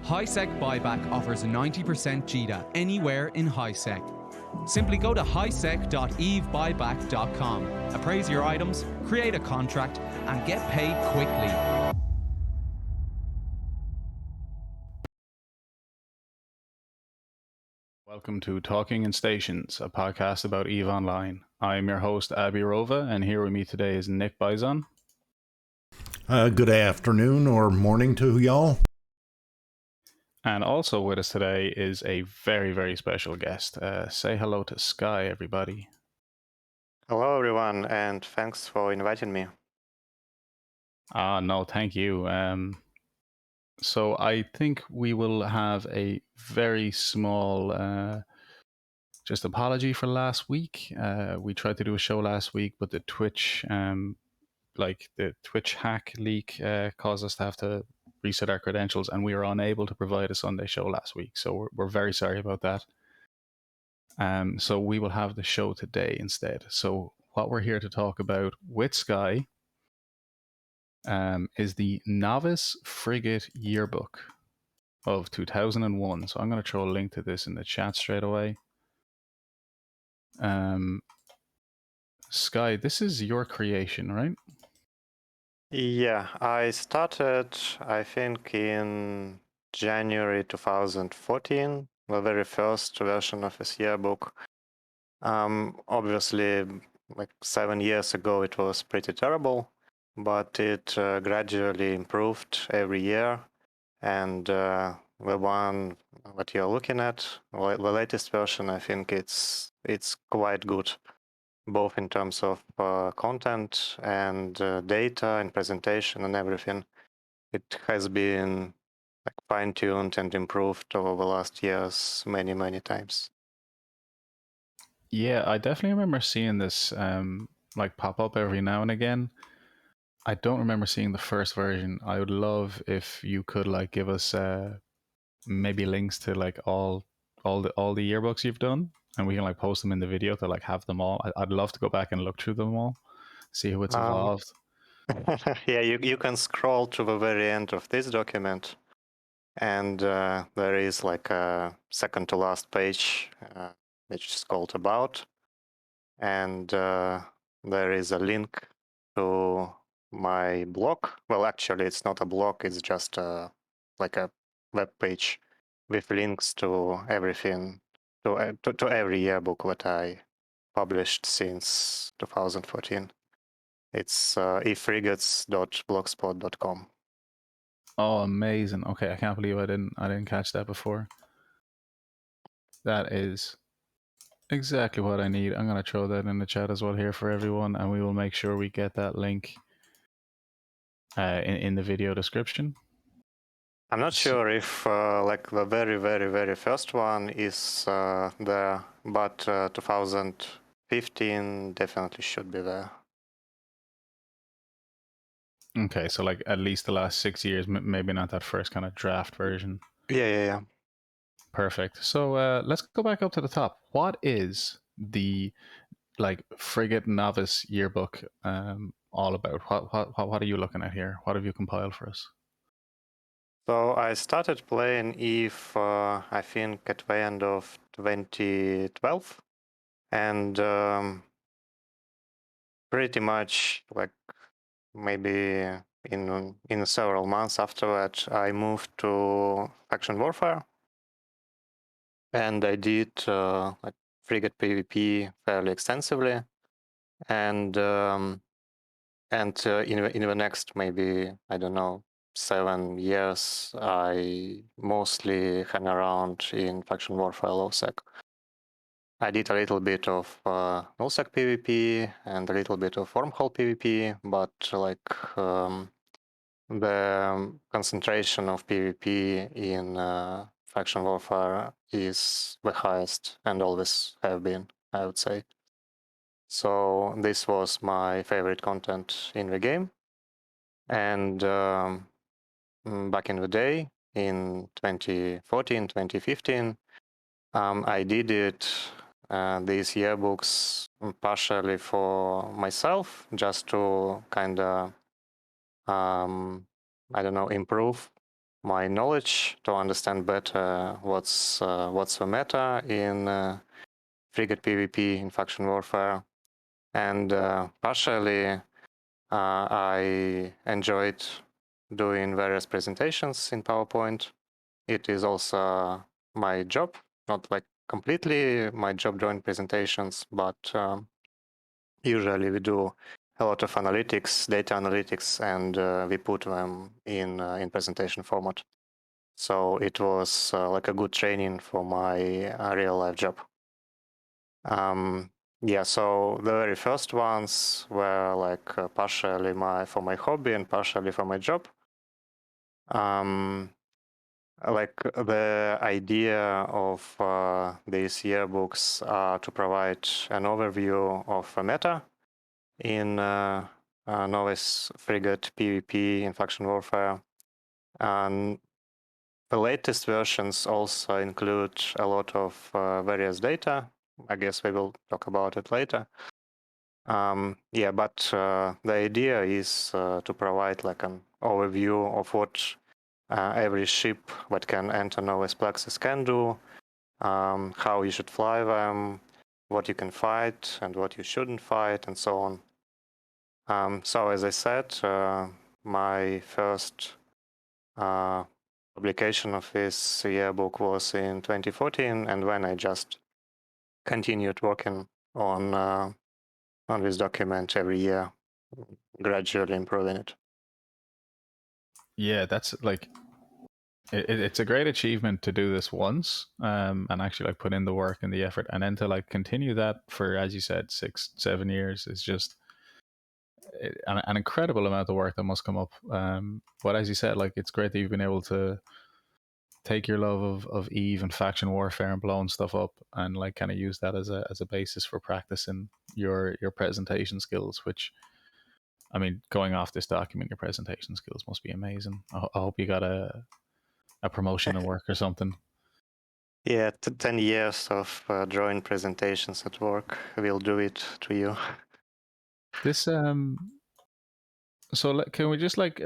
HiSec Buyback offers 90% JITA anywhere in HiSec. Simply go to hisec.evebuyback.com, appraise your items, create a contract, and get paid quickly. Welcome to Talking in Stations, a podcast about EVE Online. I am your host, Abbie Rova, and here with me today is Nick Bison. Good afternoon or morning to y'all. And also with us today is a very, very special guest. Say hello to Sky, everybody. Hello, everyone, and thanks for inviting me. No, thank you. So I think we will have a very small just apology for last week. We tried to do a show last week, but the Twitch hack leak caused us to have to reset our credentials, and we were unable to provide a Sunday show last week. So we're very sorry about that. So we will have the show today instead. So what we're here to talk about with Sky is the Novice Frigate Yearbook of 2001. So I'm going to throw a link to this in the chat straight away. Sky, this is your creation, right? Yeah, I started, I think, in January 2014, the very first version of this yearbook. Obviously, like 7 years ago, it was pretty terrible, but it gradually improved every year. And the one that you're looking at, the latest version, I think it's quite good, both in terms of content and data and presentation and everything. It has been like fine-tuned and improved over the last years many times. Yeah, I definitely remember seeing this like pop up every now and again. I don't remember seeing the first version. I would love if you could like give us maybe links to like all the yearbooks you've done, and we can like post them in the video to like have them all. I'd love to go back and look through them all, see how it's evolved. Yeah, you can scroll to the very end of this document, and there is like a second to last page, which is called About, and there is a link to my blog. Well, actually, it's not a blog; it's just like a web page with links to everything, to every yearbook that I published since 2014. It's efrigates.blogspot.com. Oh, amazing! Okay, I can't believe I didn't catch that before. That is exactly what I need. I'm gonna throw that in the chat as well here for everyone, and we will make sure we get that link in the video description. I'm not sure if like the very first one is there, but 2015 definitely should be there. Okay, so like at least the last 6 years, maybe not that first kind of draft version. Yeah. Perfect. So let's go back up to the top. What is the like Frigate Novice Yearbook all about? What are you looking at here? What have you compiled for us? So I started playing EVE, I think, at the end of 2012, and pretty much like maybe in several months after that, I moved to Faction Warfare, and I did like frigate PvP fairly extensively, and in the next maybe, I don't know, 7 years, I mostly hang around in Faction Warfare low-sec. I did a little bit of null-sec PvP and a little bit of wormhole PvP, but like the concentration of PvP in Faction Warfare is the highest and always have been, I would say. So this was my favorite content in the game. And back in the day, in 2014, 2015, I did these yearbooks partially for myself, just to kind of, I don't know, improve my knowledge to understand better what's the meta in frigate PvP in faction warfare, and partially I enjoyed doing various presentations in PowerPoint. It is also my job, not like completely my job doing presentations, but usually we do a lot of analytics, data analytics, and we put them in presentation format. So it was like a good training for my real life job. Yeah, so the very first ones were like partially for my hobby and partially for my job. Like the idea of these yearbooks are to provide an overview of a meta in Novice Frigate PvP in faction warfare. And the latest versions also include a lot of various data. I guess we will talk about it later. Yeah, but the idea is to provide like an overview of what every ship that can enter Novice Plexus can do, how you should fly them, what you can fight and what you shouldn't fight, and so on. So as I said, my first publication of this yearbook was in 2014, and when I just continued working on this document every year, gradually improving it. Yeah, that's like it's a great achievement to do this once, and actually like put in the work and the effort, and then to like continue that for, as you said, 6-7 years is just an incredible amount of work that must come up. But as you said, like it's great that you've been able to take your love of Eve and faction warfare and blowing stuff up, and like kind of use that as a basis for practicing your presentation skills. Which, I mean, going off this document, your presentation skills must be amazing. I hope you got a promotion at work or something. Yeah, 10 years of drawing presentations at work will do it to you. This so can we just like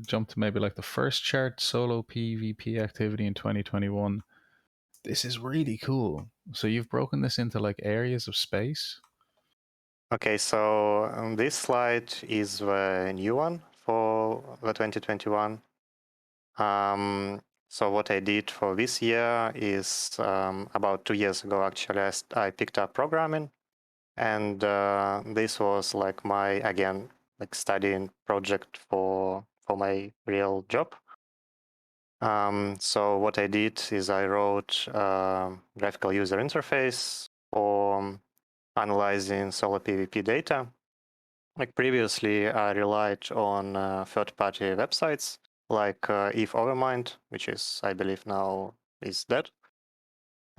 jump to maybe like the first chart, solo PvP activity in 2021? This is really cool. So you've broken this into like areas of space. Okay, so this slide is the new one for the 2021. So what I did for this year is about 2 years ago, actually, I picked up programming, and this was like my, again, like studying project for my real job. So what I did is I wrote graphical user interface for analyzing solo PvP data. Like previously, I relied on third-party websites like Eve Overmind, which is, I believe, now is dead.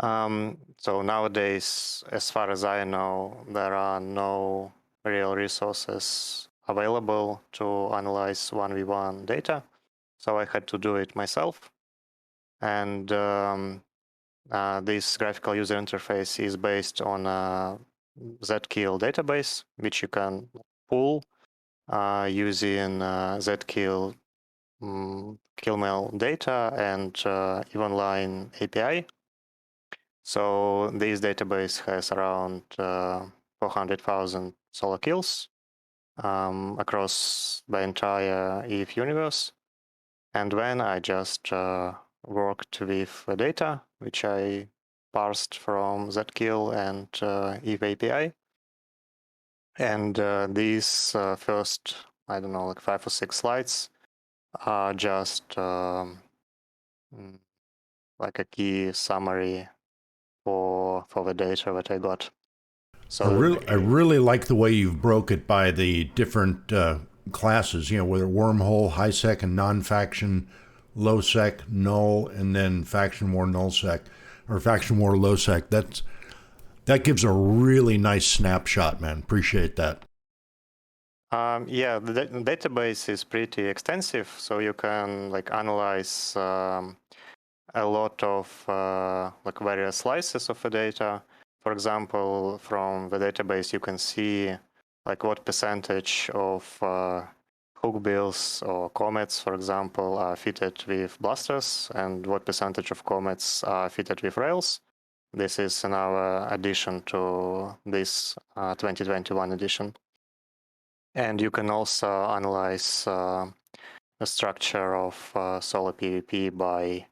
So nowadays, as far as I know, there are no real resources available to analyze 1v1 data. So I had to do it myself. And this graphical user interface is based on a zkill database, which you can pull using zkill killmail data and Evenline API. So this database has around 400,000 solo kills across the entire EVE universe. And then I just worked with the data, which I parsed from zkill and EVE API. And these first, I don't know, like 5 or 6 slides are just like a key summary for the data that I got. So I really like the way you've broke it by the different classes, you know, whether wormhole, HiSec, and non-faction, low-sec, null, and then faction war null-sec, or faction war low-sec. That gives a really nice snapshot, man. Appreciate that. Yeah, the database is pretty extensive, so you can like analyze a lot of like various slices of the data. For example, from the database, you can see like what percentage of hookbills or comets, for example, are fitted with blasters, and what percentage of comets are fitted with rails. This is another addition to this 2021 edition. And you can also analyze the structure of solar PvP by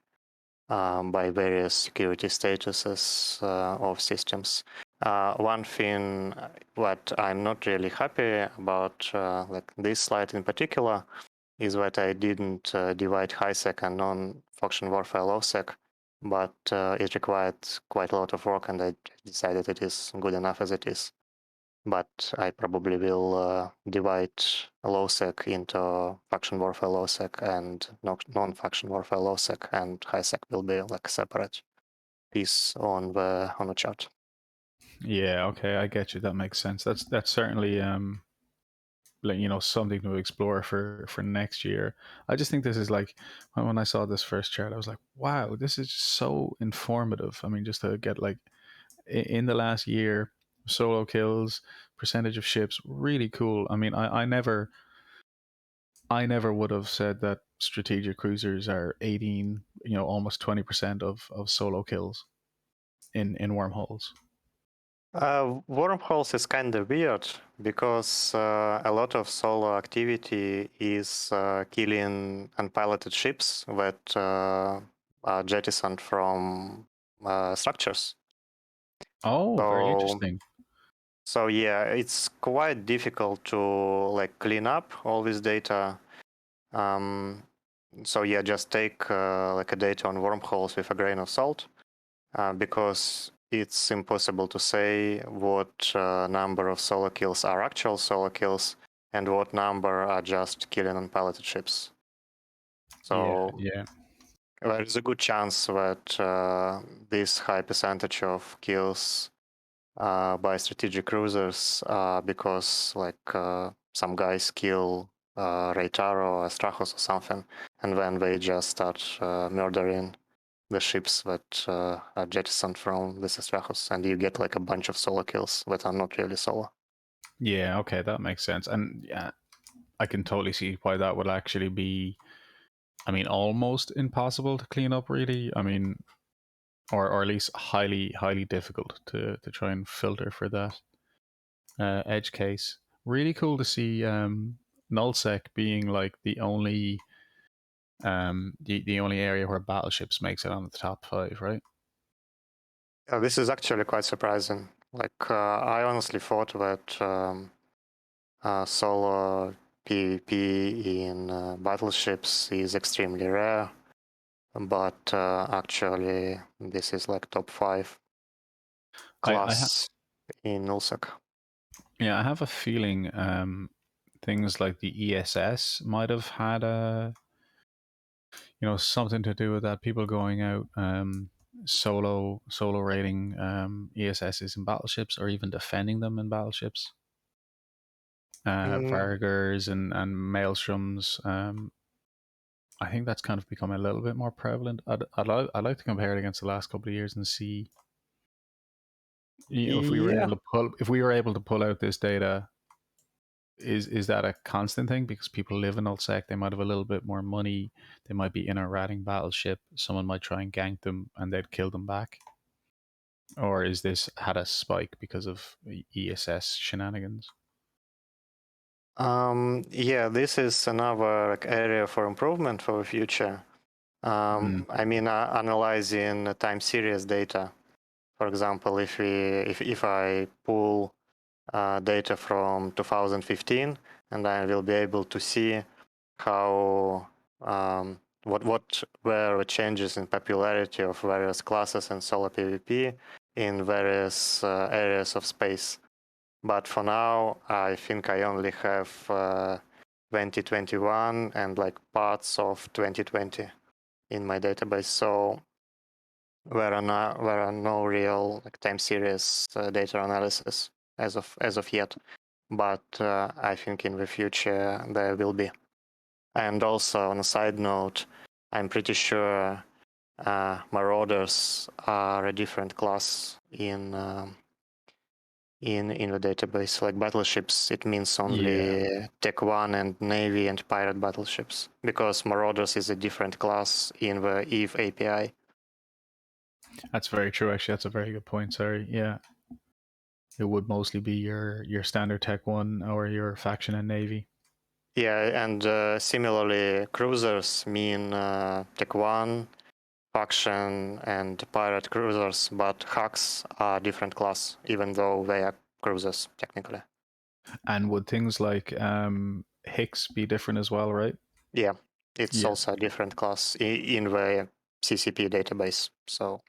various security statuses of systems. One thing that I'm not really happy about, like this slide in particular, is that I didn't divide HiSec and non-faction warfare low-sec, but it required quite a lot of work, and I decided it is good enough as it is. But I probably will divide low-sec into faction warfare low-sec and non-faction warfare low-sec, and HiSec will be like a separate piece on the chart. Yeah, okay, I get you. That makes sense. That's certainly like, you know, something to explore for next year. I just think this is like, when I saw this first chart, I was like, wow, this is just so informative. I mean, just to get like in the last year, solo kills, percentage of ships, really cool. I mean, I never would have said that strategic cruisers are 18, you know, almost 20% of solo kills in wormholes. Wormholes is kind of weird because a lot of solo activity is killing unpiloted ships that are jettisoned from structures. Oh, very interesting. So yeah, it's quite difficult to like clean up all this data. So yeah, just take like a data on wormholes with a grain of salt, because it's impossible to say what number of solo kills are actual solo kills and what number are just killing unpiloted ships. So yeah. there is a good chance that this high percentage of kills by strategic cruisers because like some guys kill Reitaro or Astrachos or something, and then they just start murdering the ships that are jettisoned from this Astrachos, and you get like a bunch of solo kills that are not really solo. Yeah, okay, that makes sense. And yeah, I can totally see why that would actually be, I mean, almost impossible to clean up, really. I mean, or at least highly difficult to try and filter for that edge case. Really cool to see nullsec being like the only the only area where battleships makes it on the top 5, right? This is actually quite surprising. Like I honestly thought that solo PvP in battleships is extremely rare, but actually this is like top 5 class in nullsec. Yeah, I have a feeling things like the ESS might have had a, you know, something to do with that. People going out solo raiding ESSs in battleships, or even defending them in battleships. Vargers and maelstroms. I think that's kind of become a little bit more prevalent. I'd like to compare it against the last couple of years and see, you know, if we were able to pull out this data. Is that a constant thing? Because people live in Ulsec, they might have a little bit more money, they might be in a ratting battleship, someone might try and gank them and they'd kill them back. Or is this had a spike because of ESS shenanigans? Yeah, this is another like, area for improvement for the future. I mean, analyzing time series data. For example, if I pull data from 2015, and I will be able to see how what were the changes in popularity of various classes in solo PvP in various areas of space. But for now, I think I only have 2021 and like parts of 2020 in my database. So there are no real like time series data analysis as of yet. But I think in the future there will be. And also on a side note, I'm pretty sure Marauders are a different class in in the database. Like battleships, it means only Tech 1 and Navy and pirate battleships, because Marauders is a different class in the EVE API. That's very true. Actually, that's a very good point. Sorry. Yeah, it would mostly be your standard Tech 1 or your faction and Navy. Yeah, and similarly, cruisers mean Tech 1, faction, and pirate cruisers, but hacks are different class, even though they are cruisers, technically. And would things like Hicks be different as well, right? Yeah, it's also a different class in the CCP database. So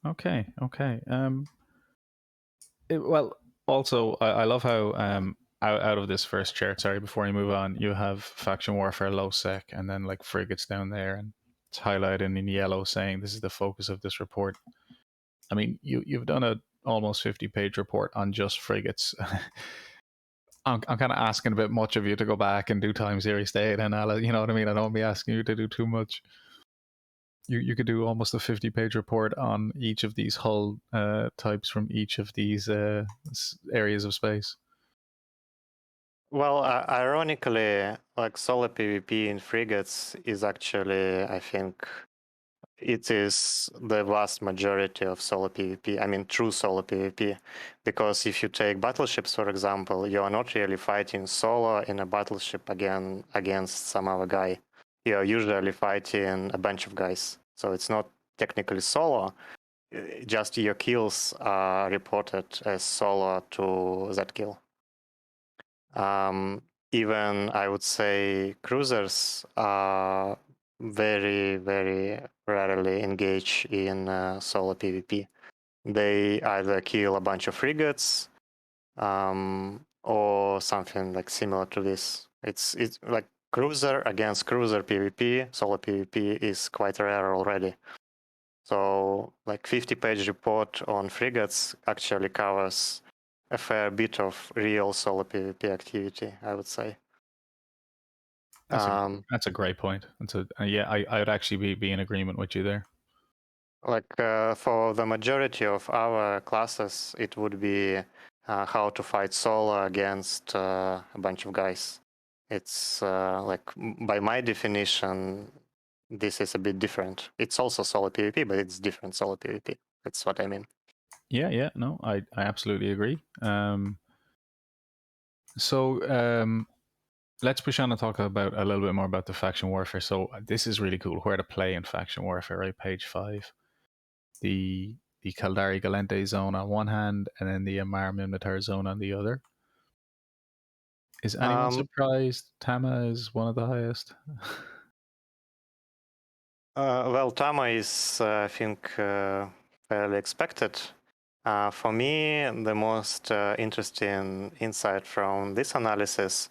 Okay. Well, also, I love how out of this first chart, sorry, before you move on, you have faction warfare low sec and then like frigates down there, and it's highlighted in yellow saying this is the focus of this report. I mean, you've done a almost 50-page report on just frigates. I'm kind of asking a bit much of you to go back and do time series data analysis. You know what I mean? I don't want to be asking you to do too much. You could do almost a 50-page report on each of these hull types from each of these areas of space. well, ironically, like solo PvP in frigates is actually, I think, it is the vast majority of solo PvP. I mean, true solo PvP, because if you take battleships, for example, you are not really fighting solo in a battleship against some other guy. You are usually fighting a bunch of guys, so it's not technically solo. Just your kills are reported as solo to that kill. Even I would say cruisers are very, very rarely engage in solo PvP. They either kill a bunch of frigates or something like similar to this. It's like cruiser against cruiser PvP, solo PvP is quite rare already. So like 50-page report on frigates actually covers a fair bit of real solo PvP activity, I would say. That's a great point. I would actually be in agreement with you there. Like for the majority of our classes, it would be how to fight solo against a bunch of guys. It's like by my definition, this is a bit different. It's also solo PvP, but it's different solo PvP. That's what I mean. Yeah, no, I absolutely agree. Let's push on and talk about a little bit more about the faction warfare. So this is really cool. Where to play in faction warfare, right? Page 5. The Caldari Galente zone on one hand, and then the Amar Minmatar zone on the other. Is anyone surprised Tama is one of the highest? Well, Tama is, I think, fairly expected. For me, the most interesting insight from this analysis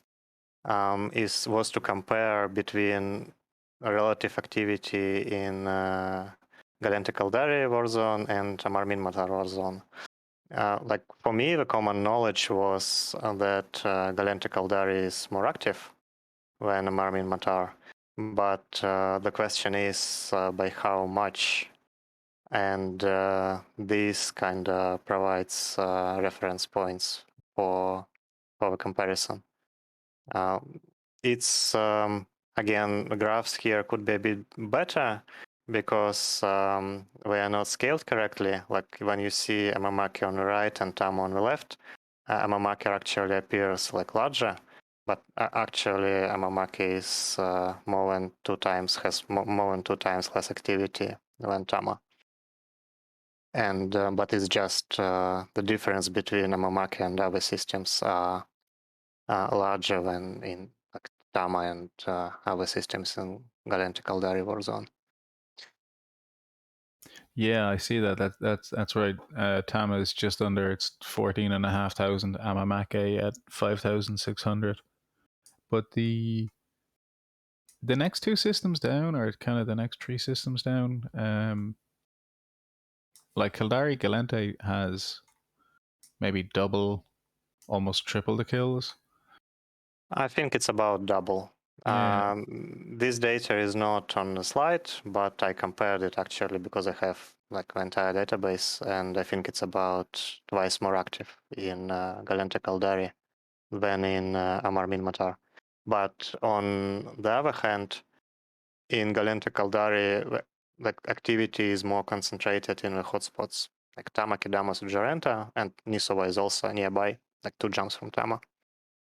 was to compare between relative activity in Galente Caldari Warzone and Amar Minmatar Warzone. Like for me, the common knowledge was that Galente Caldari is more active than Amar Minmatar. But the question is by how much, and this kind of provides reference points for the comparison. It's again, the graphs here could be a bit better because we are not scaled correctly. Like when you see Amamaki on the right and Tama on the left, Amamaki actually appears like larger. But actually, Amamaki is has more than 2 times less activity than Tama. And but it's just the difference between Amamaki and other systems are larger than in like, Tama and other systems in Galente Caldari Warzone. Yeah, I see that. That's right. Tama is just under its 14,500. Amamake at 5,600. But the next two systems down, or kind of the next three systems down, like Caldari Galente has maybe double, almost triple the kills. I think it's about double. Yeah. This data is not on the slide, but I compared it actually because I have like the entire database, and I think it's about twice more active in Galenta Caldari than in Amarmin Matar. But on the other hand, in Galenta Caldari, like activity is more concentrated in the hotspots, like Tama, Kedama, Suggerenta, and Nisova is also nearby, like 2 jumps from Tama.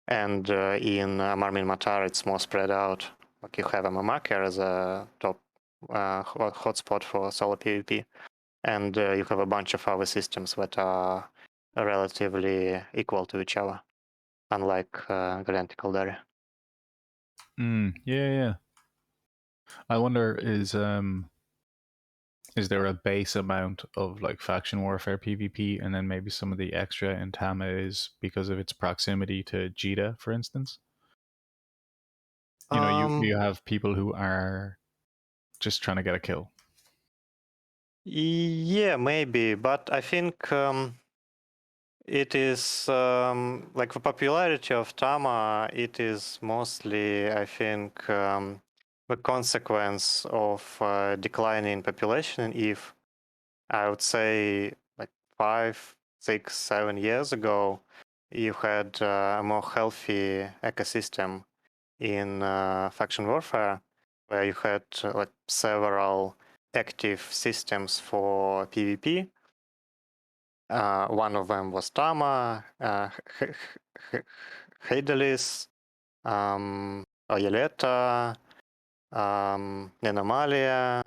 And in Amarmin Matar, it's more spread out. Like you have Amamakir as a top hotspot for solo PvP, and you have a bunch of other systems that are relatively equal to each other, unlike Galenta Caldari. Yeah. I wonder, is there a base amount of like faction warfare PvP, and then maybe some of the extra in Tama is because of its proximity to Jita, for instance? You know, you have people who are just trying to get a kill. Yeah, maybe, but I think it is like the popularity of Tama. It is mostly, I think, the consequence of declining population. If I would say, like 5, 6, 7 years ago, you had a more healthy ecosystem in faction warfare, where you had like several active systems for PvP. One of them was Tama, Heidelis, Oyeleta, Nenomalia,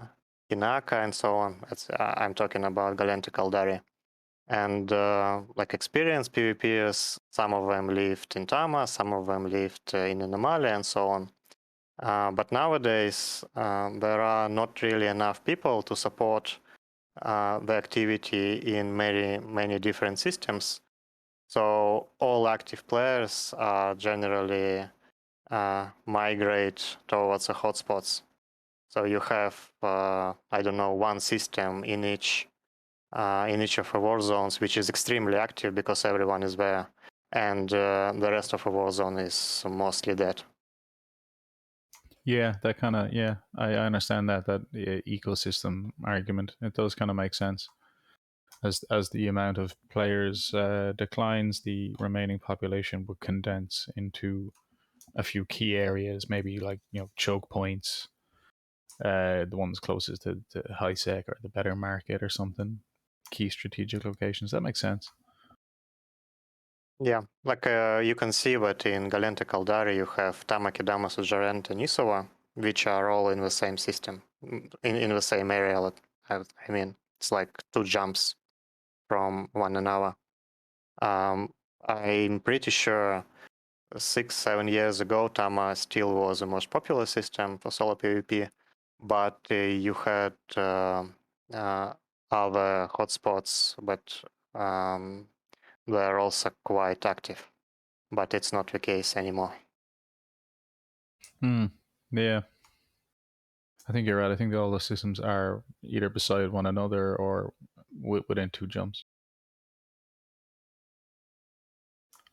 Inaka, and so on. I'm talking about Galenta Caldari. And like experienced PvPers, some of them lived in Tama, some of them lived in Anomalia, and so on. But nowadays, there are not really enough people to support the activity in many different systems. So all active players generally migrate towards the hotspots. So you have, I don't know, one system in each of the war zones, which is extremely active because everyone is there, and the rest of the war zone is mostly dead. Yeah, that kind of, yeah, I understand that ecosystem argument. It does kind of make sense. As the amount of players declines, the remaining population would condense into a few key areas, maybe like, you know, choke points, the ones closest to HiSec or the better market or something, key strategic locations. That makes sense. Yeah, like you can see that in Galenta Caldari you have Tama, Kedama, Suggerent, and Nisova, which are all in the same system, in the same area. I mean, it's like 2 jumps from one another. I'm pretty sure 6, 7 years ago, Tama still was the most popular system for solo PvP, but you had other hotspots that were also quite active, but it's not the case anymore. Yeah, I think you're right. I think all the systems are either beside one another or within 2 jumps.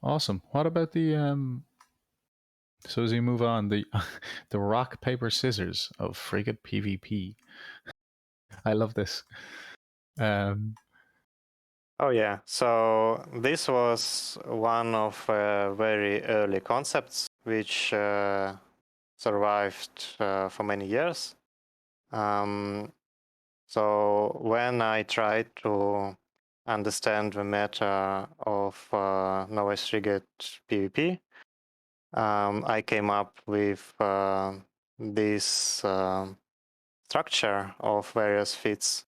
Awesome. What about the so as we move on, the the rock paper scissors of frigate PvP? I love this. Oh yeah, so this was one of very early concepts which survived for many years. So when I tried to understand the meta of Novice Frigate PvP, I came up with this structure of various feats.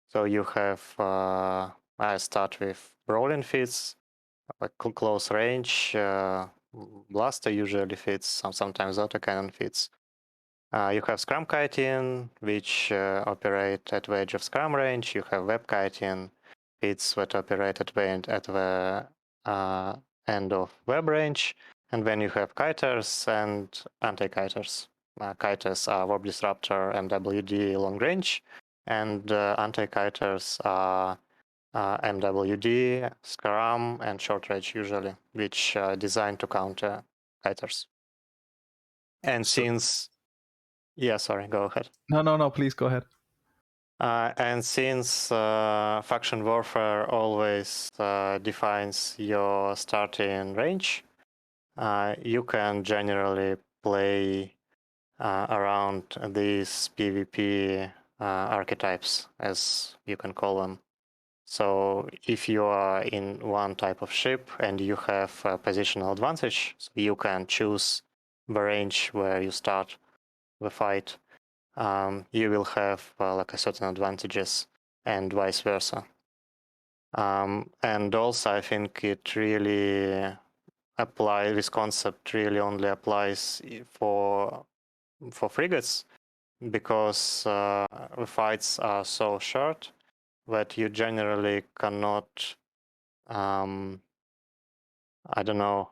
So you have, I start with brawling feats, like close range, blaster usually fits, sometimes autocannon fits. You have scrum kiting, which operate at the edge of scrum range. You have web kiting, fits that operate at the end of web range. And then you have kiters and anti-kiters. Kiters are Warp Disruptor, MWD long range, and anti-kiters are MWD, Scrum, and short range usually, which are designed to counter kiters. And So- since, yeah, sorry, go ahead. No, please go ahead. And since faction warfare always defines your starting range, you can generally play around these PvP archetypes, as you can call them. So if you are in one type of ship and you have a positional advantage, so you can choose the range where you start the fight. You will have like a certain advantages and vice versa. And also, I think it really applies. This concept really only applies for frigates because the fights are so short that you generally cannot. I don't know.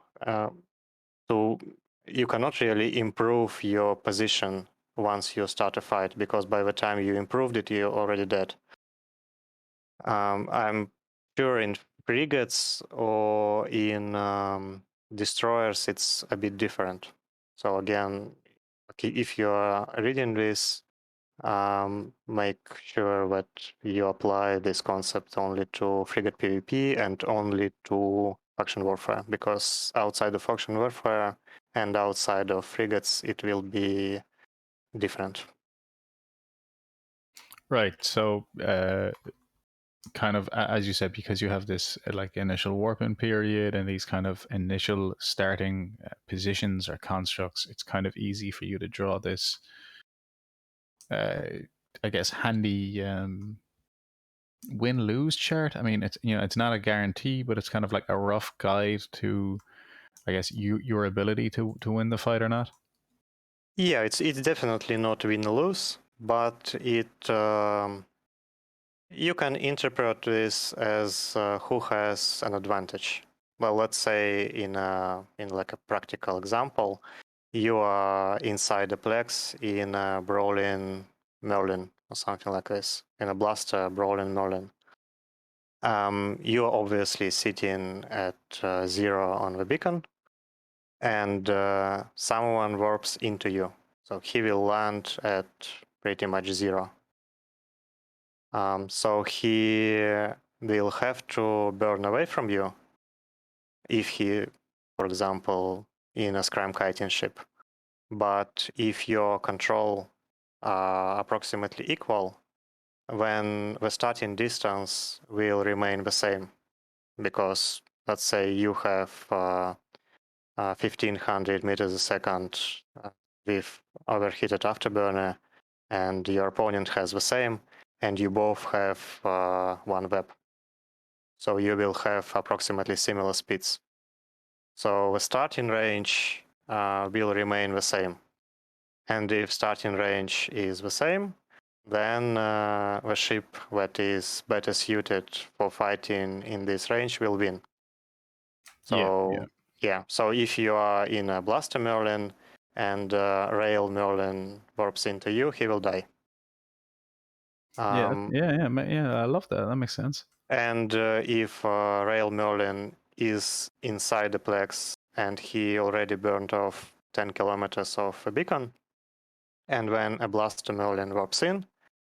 You cannot really improve your position once you start a fight because by the time you improved it, you're already dead. I'm sure in frigates or in destroyers, it's a bit different. So again, if you are reading this, make sure that you apply this concept only to frigate PvP and only to faction warfare, because outside of faction warfare and outside of frigates, it will be different. Right. So, kind of as you said, because you have this like initial warping period and these kind of initial starting positions or constructs, it's kind of easy for you to draw this, I guess, handy win-lose chart. I mean, it's it's not a guarantee, but it's kind of like a rough guide to, I guess, your ability to win the fight or not. Yeah, it's definitely not win or lose, but it you can interpret this as who has an advantage. Well, let's say in like a practical example, you are inside a plex in a brawling Merlin or something like this, in a blaster brawling Merlin. You are obviously sitting at 0 on the beacon, and someone warps into you. So he will land at pretty much 0. So he will have to burn away from you if he, for example, in a scram kiting ship. But if your control are approximately equal, then the starting distance will remain the same. Because let's say you have 1500 meters a second with overheated afterburner, and your opponent has the same, and you both have one web. So you will have approximately similar speeds. So the starting range will remain the same. And if starting range is the same, then the ship that is better suited for fighting in this range will win. So yeah. So if you are in a blaster Merlin and rail Merlin warps into you, he will die. Yeah, I love that. That makes sense. And if rail Merlin is inside the plex and he already burned off 10 kilometers of a beacon, and when a blaster Merlin warps in,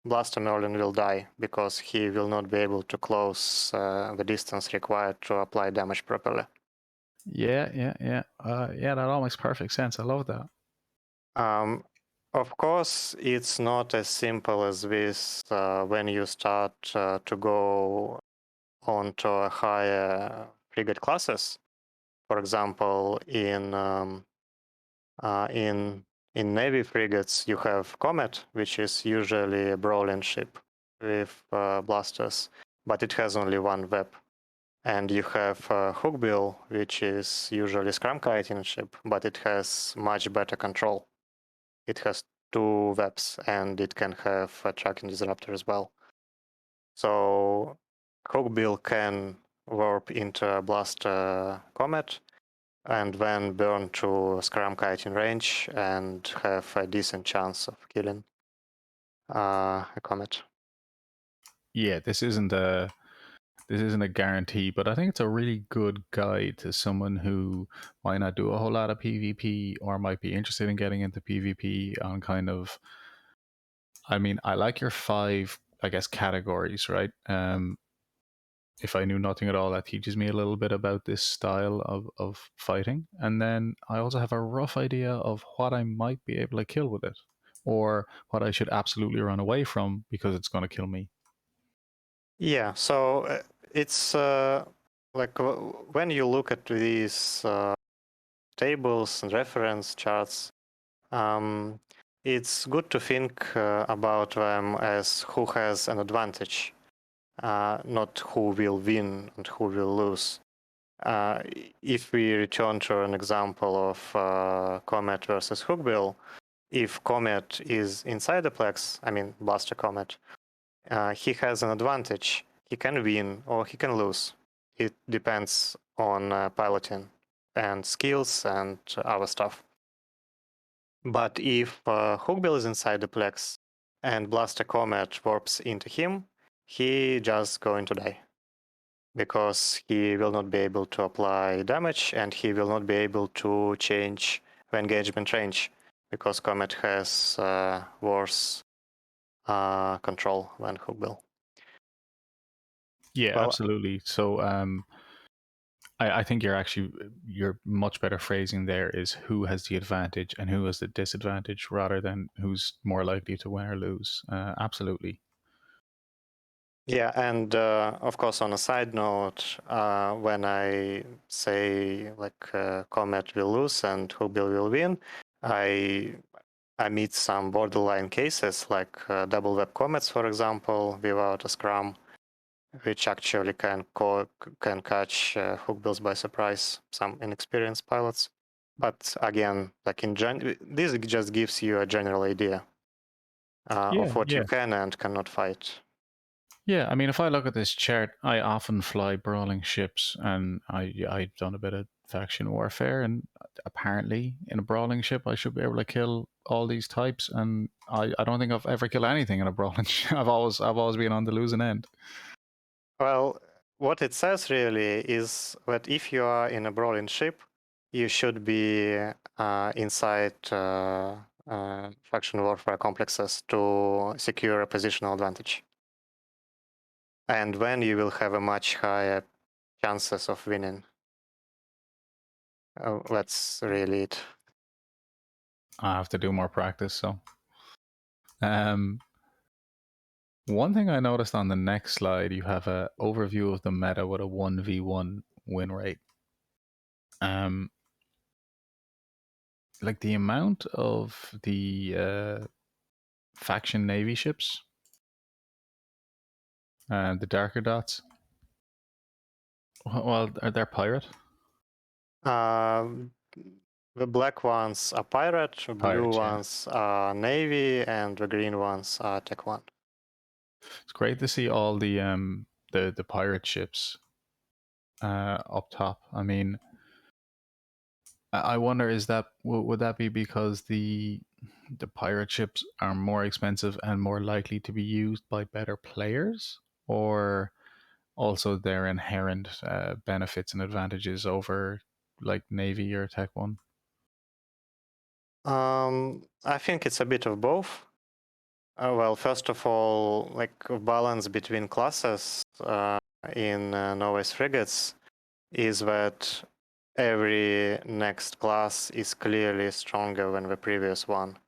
blaster Merlin will die because he will not be able to close the distance required to apply damage properly. Yeah. That all makes perfect sense. I love that. Of course, it's not as simple as this when you start to go on to a higher frigate classes. For example, in Navy frigates, you have Comet, which is usually a brawling ship with blasters, but it has only one web. And you have Hookbill, which is usually scrum kiting ship, but it has much better control. It has 2 webs, and it can have a tracking disruptor as well. So Hookbill can warp into a blaster Comet, and then burn to scram kiting range and have a decent chance of killing a Comet. Yeah, this isn't this isn't a guarantee, but I think it's a really good guide to someone who might not do a whole lot of PvP or might be interested in getting into PvP on kind of. I mean, I like your 5, I guess, categories, right? If I knew nothing at all, that teaches me a little bit about this style of fighting. And then I also have a rough idea of what I might be able to kill with it, or what I should absolutely run away from because it's going to kill me. Yeah, so it's like when you look at these tables and reference charts, it's good to think about them as who has an advantage, not who will win and who will lose. If we return to an example of Comet versus Hookbill, if Comet is inside the Plex, I mean Blaster Comet, he has an advantage. He can win or he can lose. It depends on piloting and skills and other stuff. But if Hookbill is inside the Plex and Blaster Comet warps into him, he just going to die. Because he will not be able to apply damage and he will not be able to change the engagement range because Comet has worse control than Hookbill. Yeah, Well, absolutely. So I think you're much better phrasing there is who has the advantage and who has the disadvantage rather than who's more likely to win or lose. Absolutely. yeah, and of course, on a side note, when I say like Comet will lose and Hookbill will win, I meet some borderline cases like double web comets, for example, without a scrum, which actually can catch Hookbills by surprise, some inexperienced pilots. But again, like this just gives you a general idea of what you can and cannot fight. Yeah, I mean, if I look at this chart, I often fly brawling ships, and I've done a bit of faction warfare, and apparently in a brawling ship, I should be able to kill all these types, and I don't think I've ever killed anything in a brawling ship. I've always been on the losing end. Well, what it says really is that if you are in a brawling ship, you should be inside faction warfare complexes to secure a positional advantage. And then you will have a much higher chances of winning. That's really it. I have to do more practice. So, one thing I noticed on the next slide, you have a overview of the meta with a 1v1 win rate. Like the amount of the faction navy ships, the darker dots. Well, are they pirate? The black ones are pirate, blue Pirates, yeah. ones are navy, and the green ones are tech one. It's great to see all the pirate ships up top. I mean, I wonder, would that be because the pirate ships are more expensive and more likely to be used by better players, or also their inherent benefits and advantages over like Navy or Tech One? I think it's a bit of both. Well, first of all, like balance between classes in Novice Frigates is that every next class is clearly stronger than the previous one.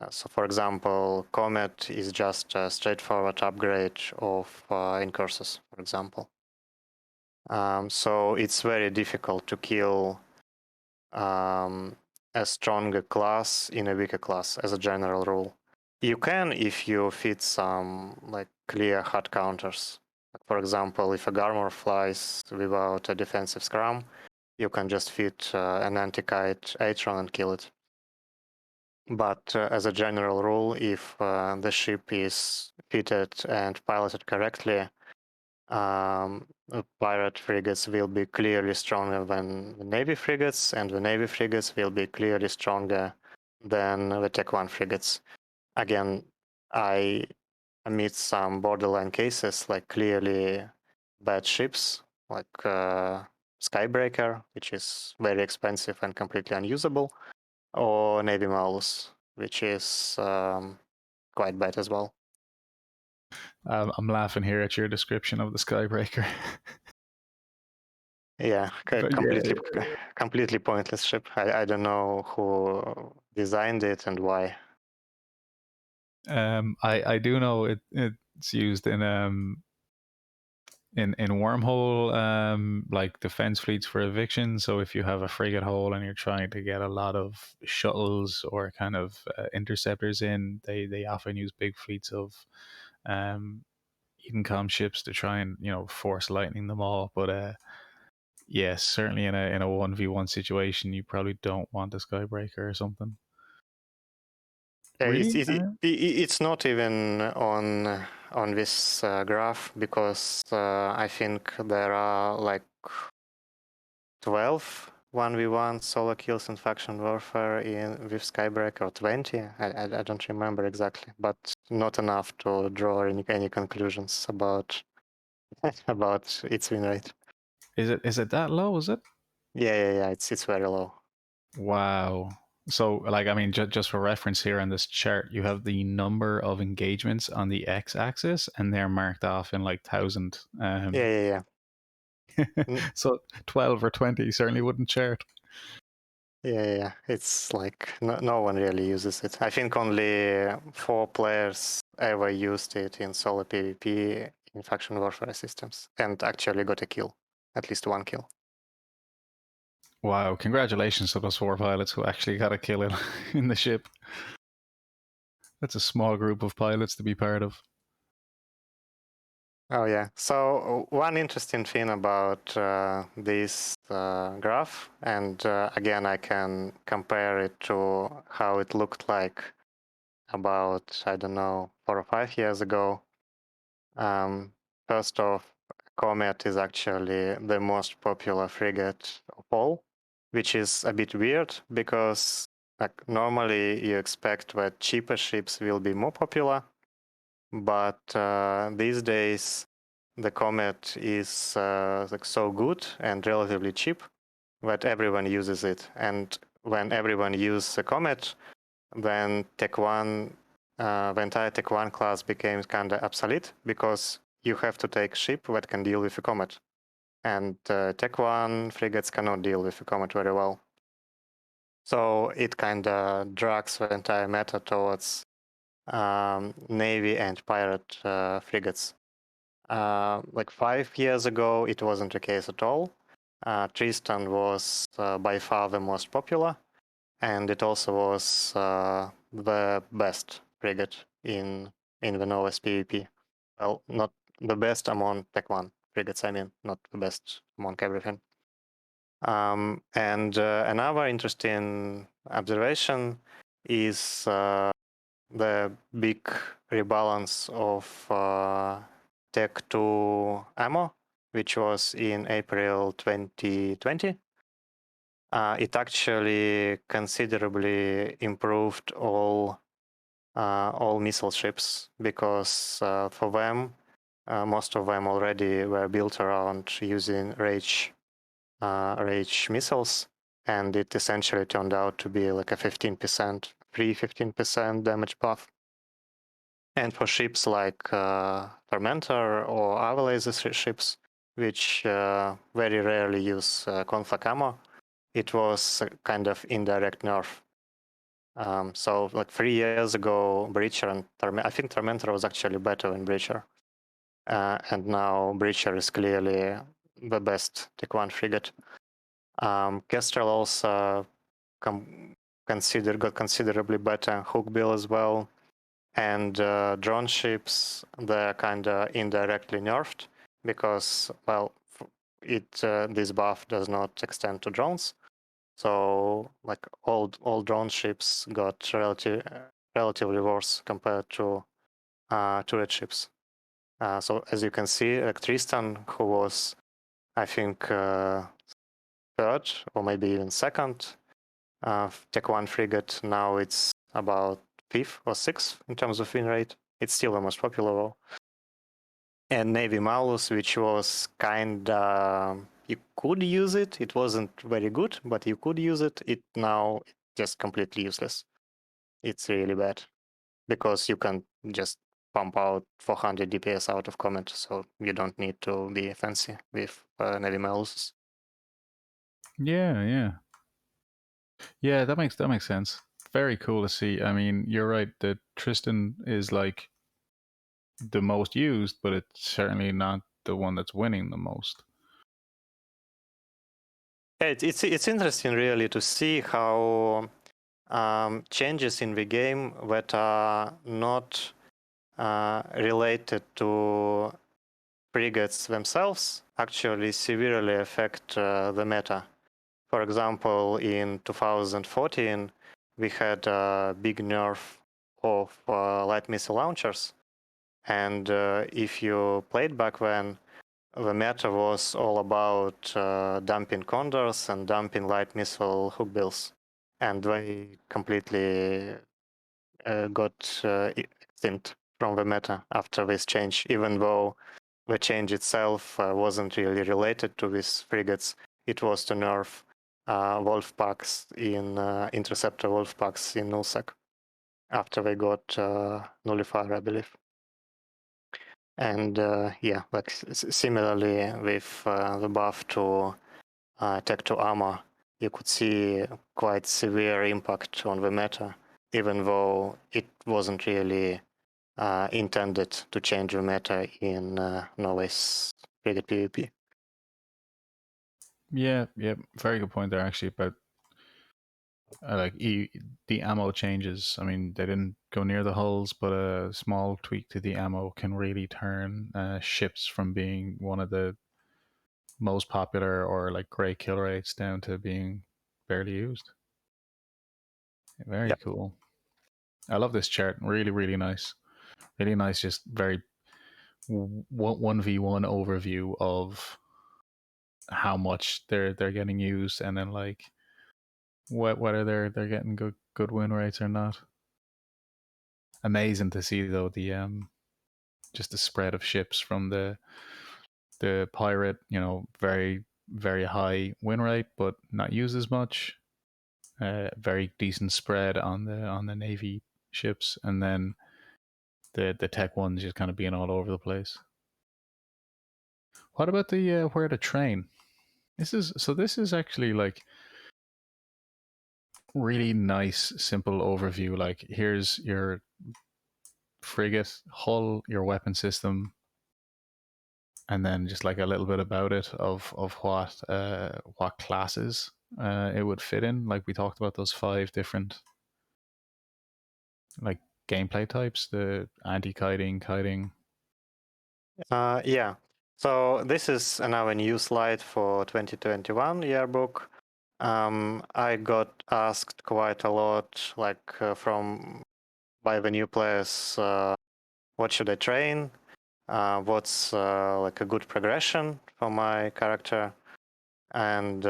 So, for example, Comet is just a straightforward upgrade of Incursus, for example. So it's very difficult to kill a stronger class in a weaker class as a general rule. You can if you fit some like clear hard counters. For example, if a Garmor flies without a defensive scrum, you can just fit an anti-kite Atron and kill it. But as a general rule, if the ship is fitted and piloted correctly, pirate frigates will be clearly stronger than the Navy frigates, and the Navy frigates will be clearly stronger than the Tech 1 frigates. Again, I meet some borderline cases, like clearly bad ships like Skybreaker, which is very expensive and completely unusable, or Navy Malus, which is quite bad as well. I'm laughing here at your description of the Skybreaker. Yeah, But yeah, completely pointless ship. I don't know who designed it and why. I do know it's used in wormhole like defense fleets for eviction. So if you have a frigate hull and you're trying to get a lot of shuttles or kind of interceptors in, they often use big fleets of Edencom ships to try and force lightning them all. But yes, certainly in a 1v1 situation, you probably don't want a Skybreaker or something. Yeah, Really? it's not even on this graph because I think there are like 12 1v1 solo kills in faction warfare with Skybreaker, or 20. I don't remember exactly, but not enough to draw any conclusions about about its win rate. Is it that low? Is it? Yeah. It's very low. Wow. So, like, I mean, just for reference here on this chart, you have the number of engagements on the x-axis, and they're marked off in like 1,000. Yeah. So 12 or 20 certainly wouldn't chart. Yeah. It's like no one really uses it. I think only 4 players ever used it in solo PvP in faction warfare systems and actually got a kill, at least one kill. Wow! Congratulations to those 4 pilots who actually got a kill in the ship. That's a small group of pilots to be part of. Oh yeah. So one interesting thing about this graph, and again I can compare it to how it looked like about, I don't know, 4 or 5 years ago. First off, Comet is actually the most popular frigate of all, which is a bit weird because like normally you expect that cheaper ships will be more popular, but these days the Comet is like so good and relatively cheap that everyone uses it. And when everyone uses a Comet, then Tech 1, the entire Tech 1 class became kind of obsolete because you have to take ship that can deal with a Comet. And Tech 1 frigates cannot deal with a Comet very well. So it kind of drags the entire meta towards Navy and pirate frigates. Like 5 years ago, it wasn't the case at all. Tristan was by far the most popular, and it also was the best frigate in the Novice PvP. Well, not the best among Tech 1 frigates, I mean, not the best among everything. And another interesting observation is the big rebalance of Tech 2 ammo, which was in April 2020. It actually considerably improved all missile ships because for them, most of them already were built around using Rage missiles, and it essentially turned out to be like a 15% damage buff. And for ships like Tormentor or other laser ships, which very rarely use conflict ammo, it was a kind of indirect nerf. So like 3 years ago, Breacher and I think Tormentor was actually better than Breacher. And now Breacher is clearly the best Tech 1 frigate. Kestrel also got considerably better hook bill as well. And drone ships, they're kind of indirectly nerfed because, well, this buff does not extend to drones. So like all drone ships got relatively worse compared to turret ships. So as you can see, like Tristan, who was, I think, third or maybe even second Tech 1 frigate, now it's about 5th or 6th in terms of win rate. It's still the most popular role. and Navy Malus, which was you could use it. It wasn't very good, but you could use it. It now just completely useless. It's really bad because you can just pump out 400 DPS out of combat, so you don't need to be fancy with Navy Malus. Yeah. That makes sense. Very cool to see. I mean, you're right. The Tristan is like the most used, but it's certainly not the one that's winning the most. It's interesting really to see how changes in the game that are not related to frigates themselves actually severely affect the meta. For example, in 2014, we had a big nerf of light missile launchers. And if you played back then, the meta was all about dumping condors and dumping light missile hookbills. And they completely got extinct from the meta after this change, even though the change itself wasn't really related to these frigates. It was to nerf wolf packs in interceptor wolf packs in nullsec after they got nullifier, I believe. And like similarly with the buff to tech to armor, you could see quite severe impact on the meta, even though it wasn't really intended to change the meta in Novice Frigate PvP. Yeah, very good point there actually about the ammo changes. I mean, they didn't go near the hulls, but a small tweak to the ammo can really turn ships from being one of the most popular or like great kill rates down to being barely used. Very cool. I love this chart. Really, really nice. Really nice. Just very 1v1 overview of how much they're getting used, and then like whether they're getting good win rates or not. Amazing to see though the just the spread of ships from the pirate, very very high win rate but not used as much. Very decent spread on the navy ships, and then the tech ones just kind of being all over the place. What about the where to train? This is actually like really nice simple overview. Like here's your frigate hull, your weapon system, and then just like a little bit about it of what classes it would fit in. Like we talked about those 5 different like gameplay types: the anti-kiting, kiting. Yeah. So this is now a new slide for 2021 yearbook. I got asked quite a lot, like by the new players, what should I train? What's like a good progression for my character? And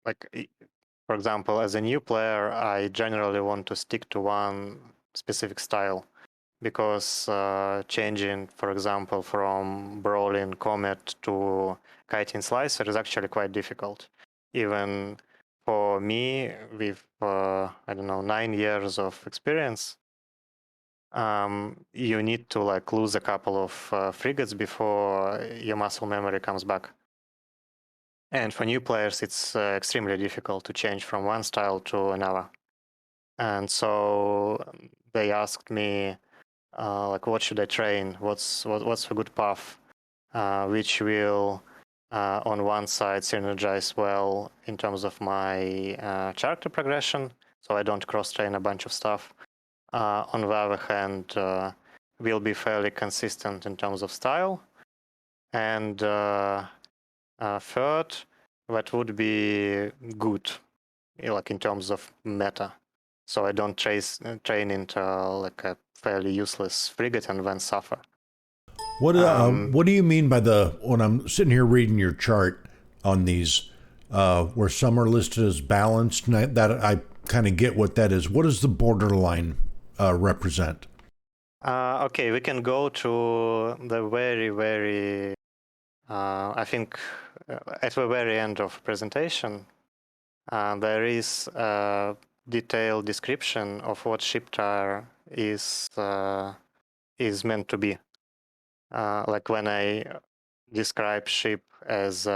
like, for example, as a new player, I generally want to stick to one specific style, because changing, for example, from brawling comet to kiting slicer is actually quite difficult. Even for me, with I don't know, 9 years of experience, you need to like lose a couple of frigates before your muscle memory comes back. And for new players, it's extremely difficult to change from one style to another. And so they asked me, like, what should I train? What's the good path, which will on one side synergize well in terms of my character progression, so I don't cross-train a bunch of stuff. On the other hand, will be fairly consistent in terms of style. And third, that would be good, like in terms of meta. So I don't train into like a fairly useless frigate and then suffer. What do you mean by when I'm sitting here reading your chart on these, where some are listed as balanced, and that I kind of get what that is. What does the borderline represent? Okay, we can go to the very, I think at the very end of presentation, there is a detailed description of what ship tire is meant to be. Like when I describe ship as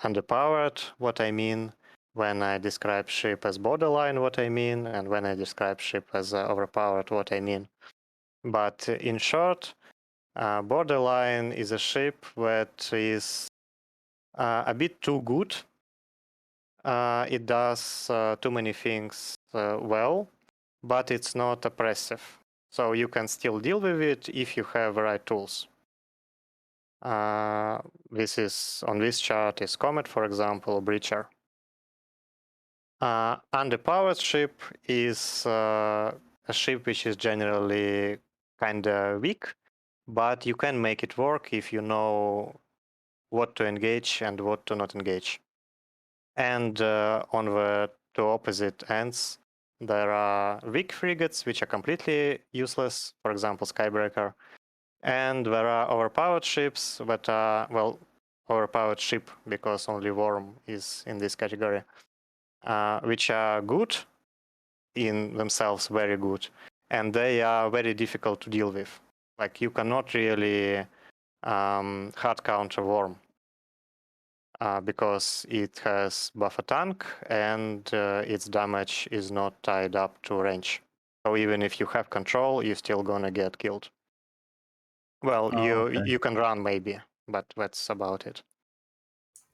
underpowered, what I mean. When I describe ship as borderline, what I mean. And when I describe ship as overpowered, what I mean. But in short, borderline is a ship that is a bit too good. It does too many things well, but it's not oppressive. So you can still deal with it if you have the right tools. This is on this chart is Comet, for example, Breacher. Underpowered ship is a ship which is generally kind of weak, but you can make it work if you know what to engage and what to not engage. And on the two opposite ends, there are weak frigates which are completely useless, for example, Skybreaker. And there are overpowered ships that are, well, overpowered ship because only Worm is in this category, which are good in themselves, very good. And they are very difficult to deal with. Like you cannot really hard counter Worm because it has buffer tank and its damage is not tied up to range. So even if you have control, you're still gonna get killed. Well, you can run maybe, but that's about it.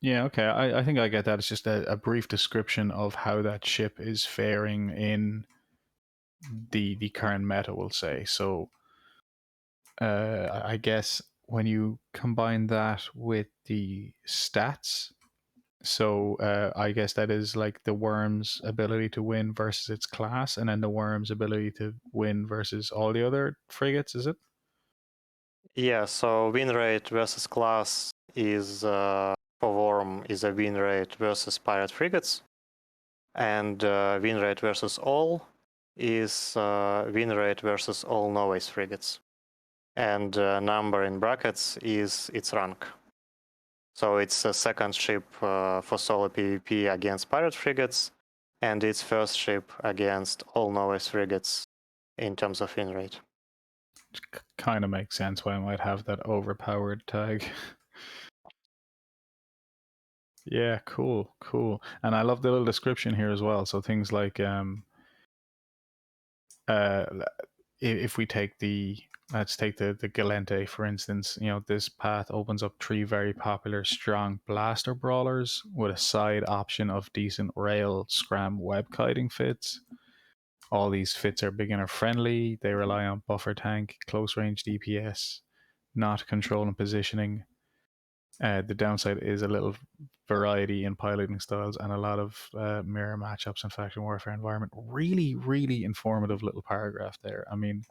Yeah, okay. I think I get that. It's just a brief description of how that ship is faring in the current meta, we'll say. So I guess when you combine that with the stats, so I guess that is like the Worm's ability to win versus its class, and then the Worm's ability to win versus all the other frigates, is it? Yeah, so win rate versus class is for Worm is a win rate versus pirate frigates, and win rate versus all is win rate versus all Novice frigates, and number in brackets is its rank. So it's a second ship for solo PvP against pirate frigates, and its first ship against all Novice frigates in terms of win rate. Kind of makes sense why I might have that overpowered tag. Yeah, cool. And I love the little description here as well. So things like if we take let's take the Galente, for instance, this path opens up 3 very popular strong blaster brawlers with a side option of decent rail scram web kiting fits. All these fits are beginner friendly. They rely on buffer tank, close range DPS, not control and positioning. The downside is a little variety in piloting styles and a lot of mirror matchups in faction warfare environment. Really, really informative little paragraph there. I mean,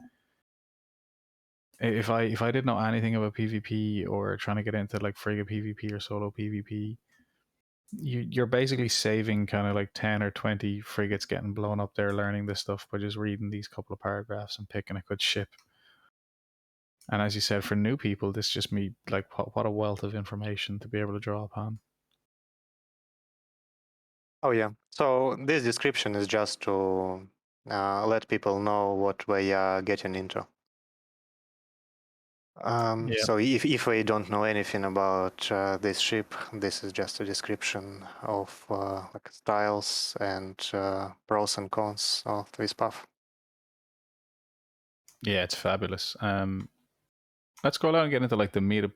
if I didn't know anything about PvP or trying to get into like frigate PvP or solo PvP, you're basically saving kind of like 10 or 20 frigates getting blown up there learning this stuff by just reading these couple of paragraphs and picking a good ship. And as you said, for new people, this just me like what a wealth of information to be able to draw upon. Oh yeah. So this description is just to let people know what they are getting into. So if we don't know anything about this ship, this is just a description of like styles and pros and cons of this path. Yeah, it's fabulous. Let's go out and get into like the meat of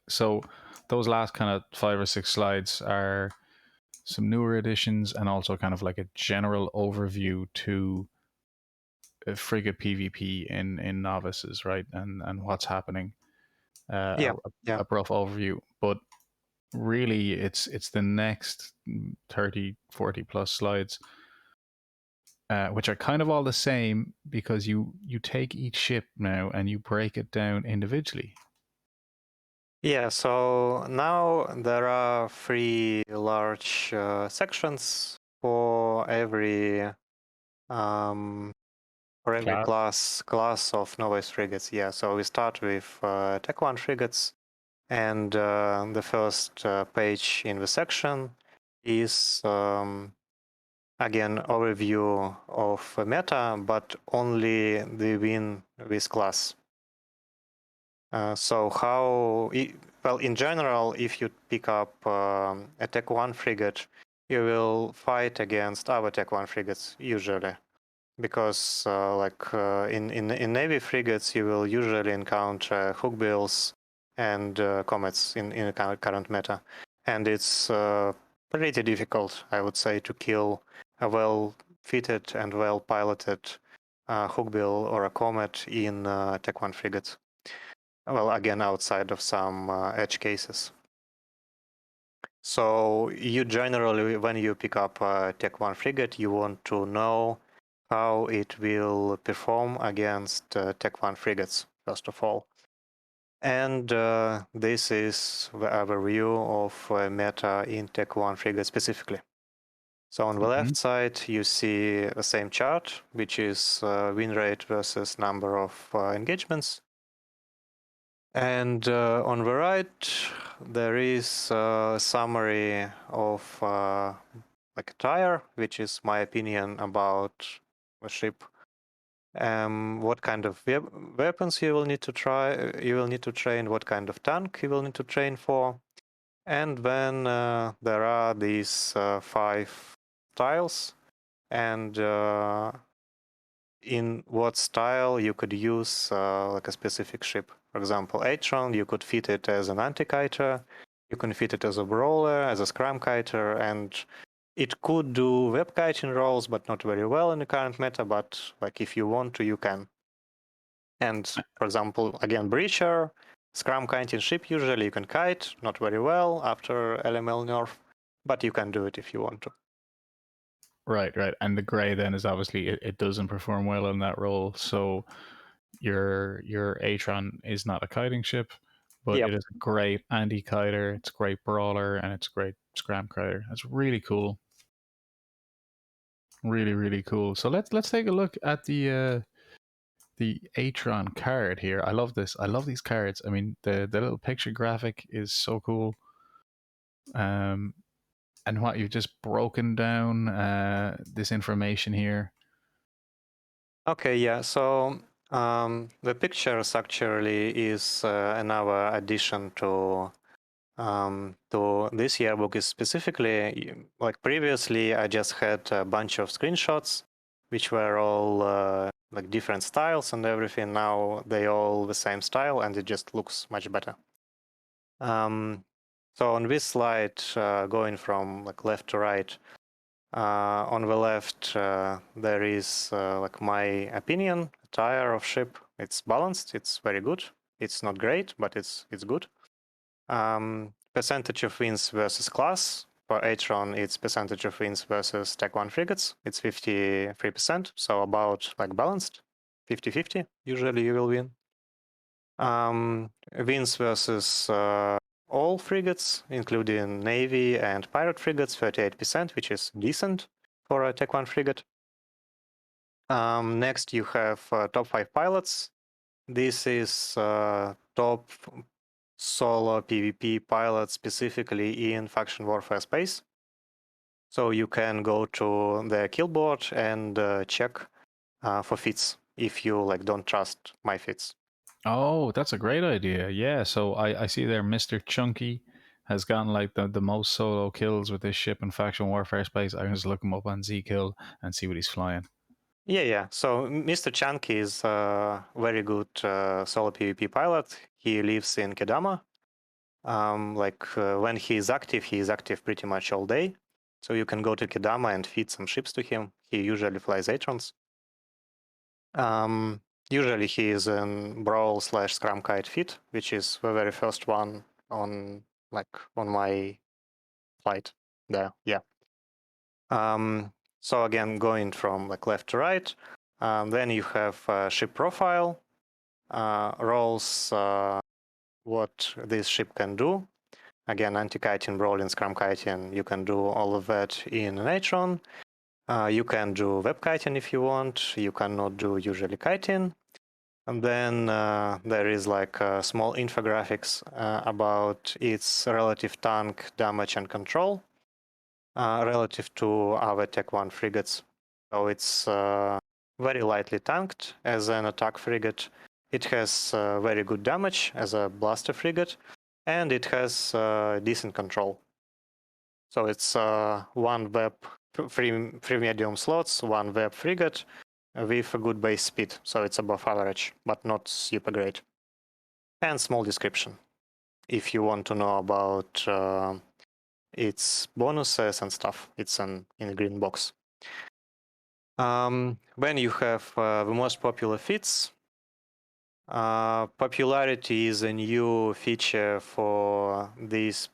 so those last kind of 5 or 6 slides are some newer additions and also kind of like a general overview to frigate PvP in novices, right? And what's happening. Yeah. A rough overview, but really it's the next 30, 40 plus slides, which are kind of all the same because you take each ship now and you break it down individually. Yeah, so now there are 3 large sections for every For every class of Novice Frigates, yeah. So we start with Tech 1 frigates, and the first page in the section is again overview of meta, but only the win with class. So how, well, in general, if you pick up a Tech 1 frigate, you will fight against other Tech 1 frigates usually. Because in Navy frigates, you will usually encounter hookbills and comets in the current meta. And it's pretty difficult, I would say, to kill a well-fitted and well-piloted hookbill or a comet in Tech 1 frigates. Well, again, outside of some edge cases. So you generally, when you pick up a Tech 1 frigate, you want to know how it will perform against Tech 1 frigates, first of all. And this is the overview of meta in Tech 1 frigate specifically. So on the left side, you see the same chart, which is win rate versus number of engagements. And on the right, there is a summary of like a tire, which is my opinion about a ship. What kind of weapons you will need to train, what kind of tank you will need to train for. And then there are these 5 styles, and in what style you could use like a specific ship. For example, Atron, you could fit it as an anti-kiter, you can fit it as a brawler, as a scrum kiter, and it could do web kiting roles, but not very well in the current meta, but like if you want to, you can. And for example, again, breacher, scrum kiting ship, usually you can kite, not very well after LML nerf, but you can do it if you want to. Right. And the gray then is obviously it doesn't perform well in that role. So your Atron is not a kiting ship, but it is a great anti-kiter, it's a great brawler, and it's a great scram kiter. That's really cool. Really, really cool. So let's take a look at the Atron card here. I love this. I love these cards. I mean, the little picture graphic is so cool. And what you've just broken down this information here. Okay, yeah. So the pictures actually is another addition to this yearbook. Is specifically like previously I just had a bunch of screenshots, which were all like different styles and everything. Now they all the same style, and it just looks much better. So on this slide, going from like left to right. On the left, there is like my opinion, tire of ship. It's balanced. It's very good. It's not great, but it's good. Percentage of wins versus class. For Atron, it's percentage of wins versus Tech 1 frigates. It's 53%, so about like balanced, 50-50. Usually you will win. Wins versus all frigates, including Navy and pirate frigates, 38%, which is decent for a Tech 1 frigate. Next, you have top 5 pilots. This is top solo PvP pilots specifically in faction warfare space. So you can go to the killboard and check for fits if you like don't trust my fits. Oh, that's a great idea. Yeah, so I see there Mr. Chunky has gotten like the most solo kills with this ship in faction warfare space. I can just look him up on Zkill and see what he's flying. Yeah. So Mr. Chunky is a very good solo PvP pilot. He lives in Kedama. When he is active pretty much all day. So you can go to Kedama and feed some ships to him. He usually flies Atrons. Usually he is in Brawl / Scrum Kite fit, which is the very first one on my flight there. Yeah. So again, going from like left to right, then you have ship profile, roles, what this ship can do. Again, anti-kiting, brawling, scrum kiting, you can do all of that in an Atron. You can do web kiting if you want. You cannot do usually kiting. And then there is like small infographics about its relative tank damage and control relative to our Tech 1 frigates. So it's very lightly tanked as an attack frigate. It has very good damage as a blaster frigate, and it has decent control. So it's one web, three medium slots, one web frigate with a good base speed. So it's above average, but not super great. And small description if you want to know about its bonuses and stuff. It's in a green box. When you have the most popular feats, popularity is a new feature for this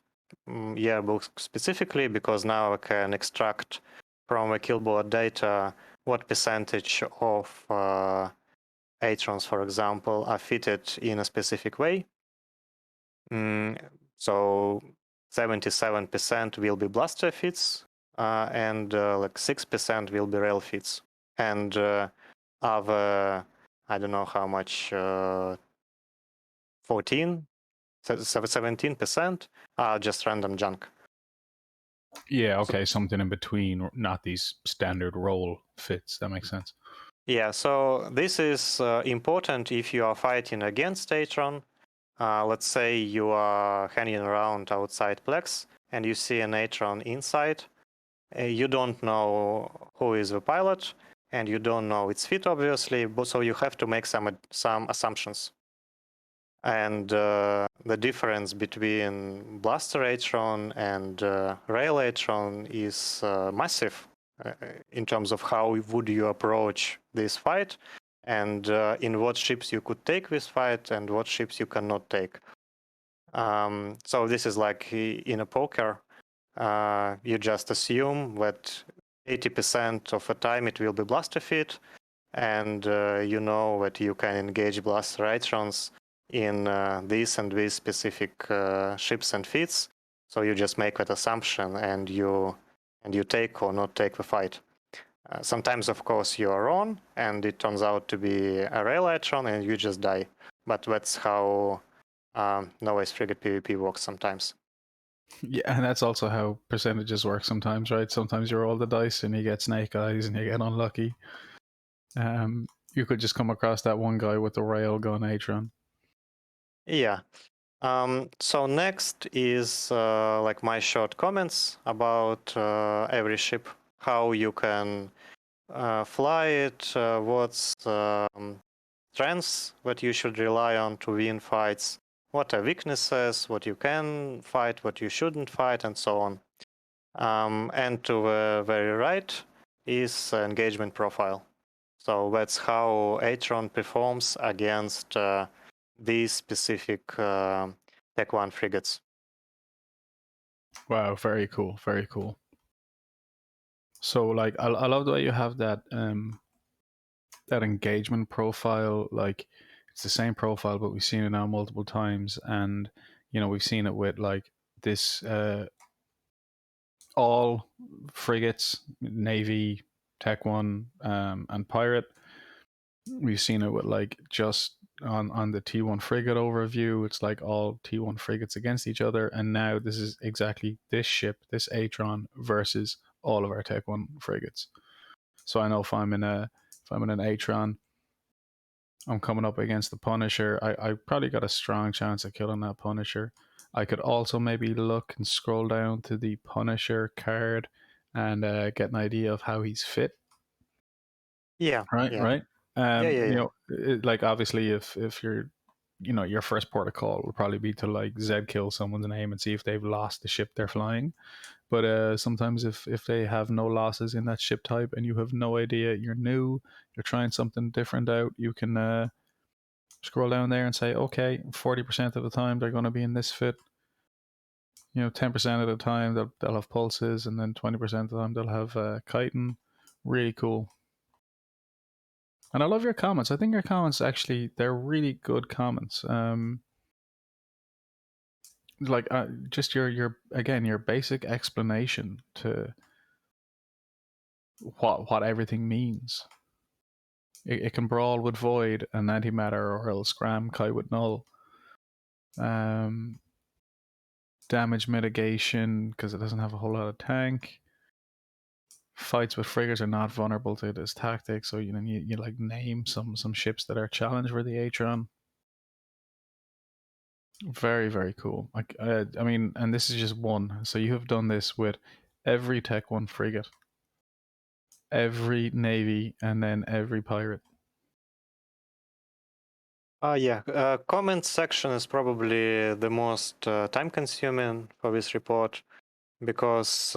yearbook specifically, because now I can extract from a killboard data what percentage of Atrons, for example, are fitted in a specific way. So 77% will be blaster fits, and like 6% will be rail fits. And other, I don't know how much, 17% are just random junk. Yeah, okay, something in between, not these standard roll fits. That makes sense. Yeah, so this is important if you are fighting against Atron. Let's say you are hanging around outside Plex and you see an Atron inside. You don't know who is the pilot, and you don't know its fit, obviously, but so you have to make some assumptions. And the difference between Blaster Atron and Rail Atron is massive in terms of how would you approach this fight, and in what ships you could take this fight and what ships you cannot take. So this is like in a poker. You just assume that 80% of the time it will be blaster fit, and you know that you can engage blaster Atrons in these and these specific ships and fits. So you just make that assumption, and you take or not take the fight. Sometimes, of course, you are wrong, and it turns out to be a rail Atron, and you just die. But that's how Novice Frigate PvP works sometimes. Yeah, and that's also how percentages work sometimes, right? Sometimes you roll the dice and you get snake eyes and you get unlucky. You could just come across that one guy with the rail gun Atron. Yeah. So next is like my short comments about every ship, how you can fly it, what's strengths that you should rely on to win fights, what are weaknesses, what you can fight, what you shouldn't fight, and so on. And to the very right is engagement profile. So that's how Atron performs against these specific Tech 1 frigates. Wow, very cool, very cool. So like I love the way you have that that engagement profile. Like it's the same profile, but we've seen it now multiple times, and you know we've seen it with like this all frigates, Navy, Tech 1, and Pirate. We've seen it with like just on the T1 frigate overview, it's like all T1 frigates against each other, and now this is exactly this ship, this Atron versus all of our Tech 1 frigates. So I know if I'm in an Atron, I'm coming up against the Punisher. I probably got a strong chance of killing that Punisher. I could also maybe look and scroll down to the Punisher card and get an idea of how he's fit. Yeah. Right. Yeah. Right. Yeah. You know, like obviously, if you're, you know, your first port of call would probably be to like Z kill someone's name and see if they've lost the ship they're flying. But sometimes if they have no losses in that ship type and you have no idea, you're new, you're trying something different out, you can scroll down there and say, okay, 40% of the time they're going to be in this fit. You know, 10% of the time they'll have pulses, and then 20% of the time they'll have chitin. Really cool. And I love your comments. I think your comments actually, they're really good comments. Like just your again, your basic explanation to what everything means. It can brawl with void and antimatter, or it'll scram kite with null. Damage mitigation because it doesn't have a whole lot of tank. Fights with frigates are not vulnerable to this tactic, so you like name some ships that are challenged for the Atron. Very, very cool. I mean, and this is just one. So you have done this with every Tech 1 frigate, every Navy, and then every pirate. Yeah, comment section is probably the most time-consuming for this report, because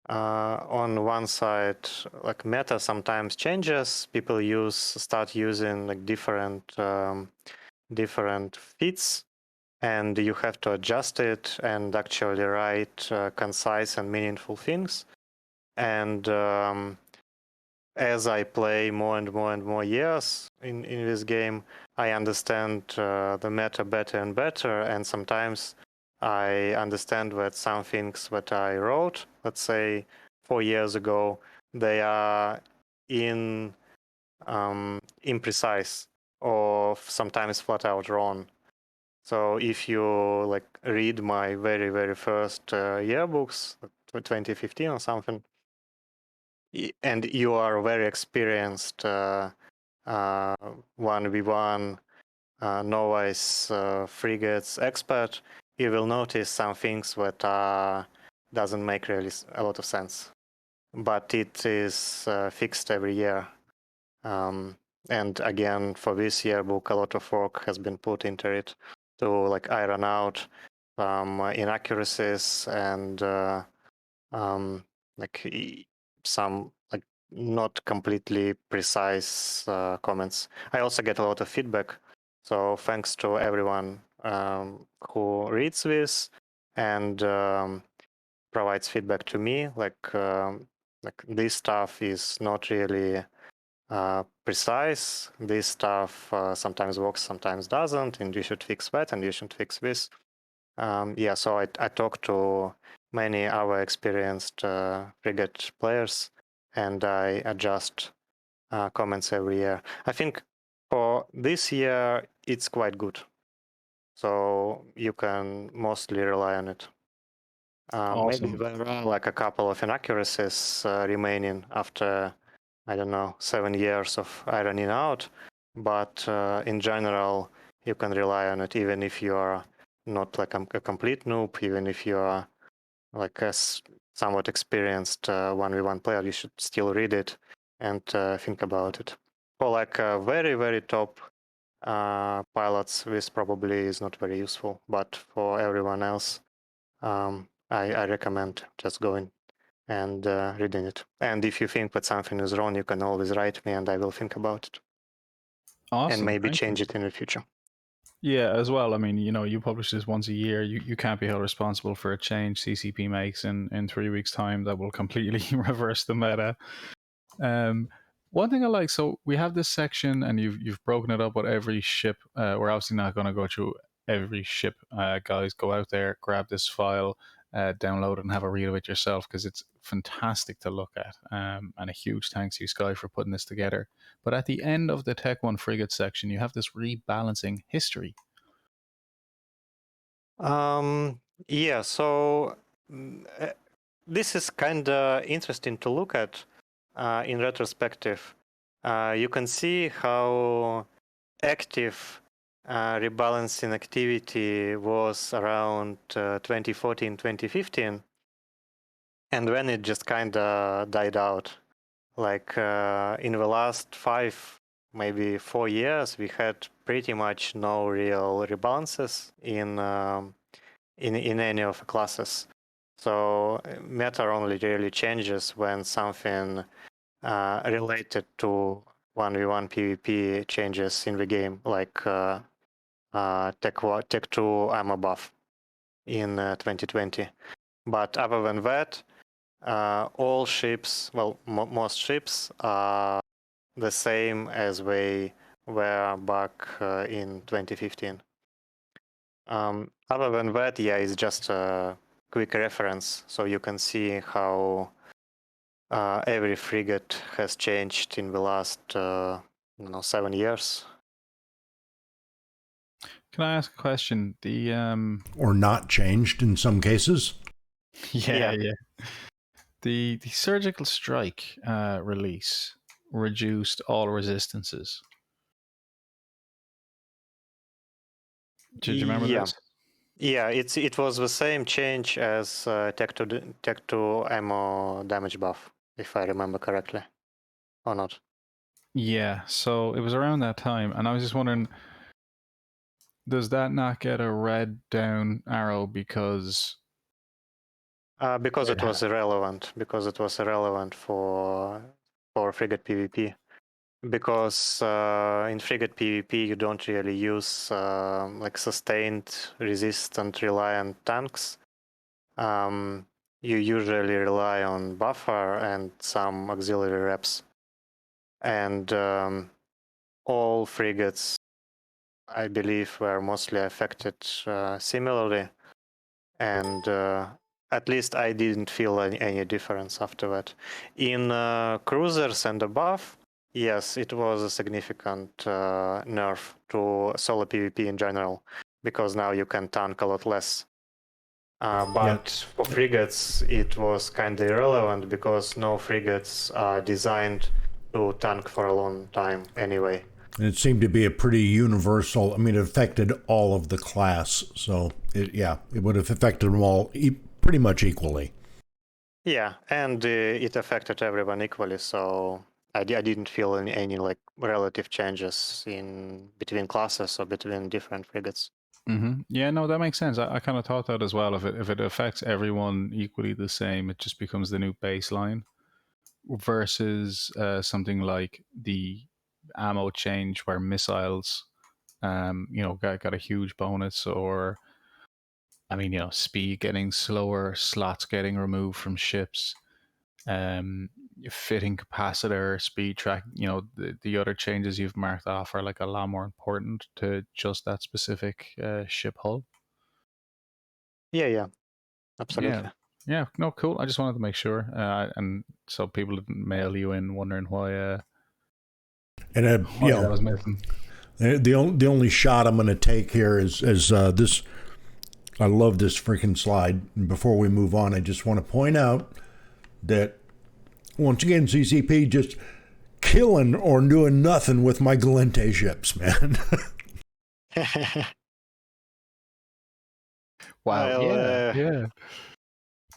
on one side, like meta sometimes changes. People start using like different feats, and you have to adjust it and actually write concise and meaningful things. And as I play more and more years in this game, I understand the meta better and better, and sometimes I understand that some things that I wrote, let's say 4 years ago, they are imprecise or sometimes flat out wrong. So if you like read my very first yearbooks, 2015 or something, and you are a very experienced 1v1 Novice Frigates expert, you will notice some things that doesn't make really a lot of sense. But it is fixed every year. And again, for this yearbook, a lot of work has been put into it to like iron out inaccuracies and like some like not completely precise comments. I also get a lot of feedback, so thanks to everyone who reads this and provides feedback to me. Like this stuff is not really precise. This stuff sometimes works, sometimes doesn't, and you should fix that, and you should fix this. Yeah, so I talked to many other experienced frigate players, and I adjust comments every year. I think for this year, it's quite good. So you can mostly rely on it. Maybe Awesome. there are like a couple of inaccuracies remaining after, I don't know, 7 years of ironing out. But in general, you can rely on it even if you are not like a complete noob, even if you are like a somewhat experienced 1v1 player, you should still read it and think about it. For like very top pilots, this probably is not very useful, but for everyone else, I recommend just going and reading it. And if you think that something is wrong, you can always write me and I will think about it. Awesome. And maybe Thank change you. it in the future. Yeah, as well. I mean, you publish this once a year. You can't be held responsible for a change CCP makes in 3 weeks' time that will completely reverse the meta. One thing I like, so we have this section, and you've broken it up with every ship. We're obviously not going to go through every ship. Guys, go out there, grab this file, download it, and have a read of it yourself because it's fantastic to look at. And a huge thanks to you, Sky, for putting this together. But at the end of the Tech 1 frigate section, you have this rebalancing history. Yeah, so this is kind of interesting to look at in retrospective. You can see how active rebalancing activity was around 2014, 2015, and when it just kind of died out. Like in the last 5, maybe 4 years, we had pretty much no real rebalances in any of the classes. So meta only really changes when something related to 1v1 PvP changes in the game, like Tech 2 ammo buff in 2020. But other than that, all ships, well, most ships are the same as they were back in 2015. Other than that, yeah, it's just a quick reference, so you can see how every frigate has changed in the last 7 years. Can I ask a question? The Or not changed in some cases. yeah. The surgical strike release reduced all resistances. Did you remember this? Yeah, it was the same change as tech to ammo damage buff, if I remember correctly, or not. Yeah, so it was around that time, and I was just wondering, does that not get a red down arrow because Because it was irrelevant. Because it was irrelevant for frigate PvP. Because in frigate PvP you don't really use like sustained, resistant, reliant tanks. You usually rely on buffer and some auxiliary reps. And all frigates, I believe, were mostly affected similarly. And at least I didn't feel any difference after that. In cruisers and above, yes, it was a significant nerf to solo PvP in general, because now you can tank a lot less. But for frigates, it was kind of irrelevant because no frigates are designed to tank for a long time anyway. And it seemed to be a pretty universal. I mean, it affected all of the class, so it would have affected them all pretty much equally. Yeah, and it affected everyone equally, so I didn't feel any like relative changes in between classes or between different frigates. Mm-hmm. Yeah, no, that makes sense. I kind of thought that as well. If it affects everyone equally the same, it just becomes the new baseline. Versus something like the ammo change, where missiles, got a huge bonus, or I mean, speed getting slower, slots getting removed from ships, fitting capacitor, speed track. The other changes you've marked off are like a lot more important to just that specific ship hull. Yeah, absolutely. Yeah, no, cool. I just wanted to make sure, and so people didn't mail you in wondering why. And That was missing. the only shot I'm going to take here is this. I love this freaking slide. And before we move on, I just want to point out that once again, CCP just killing or doing nothing with my Galente ships, man. Wow. Well,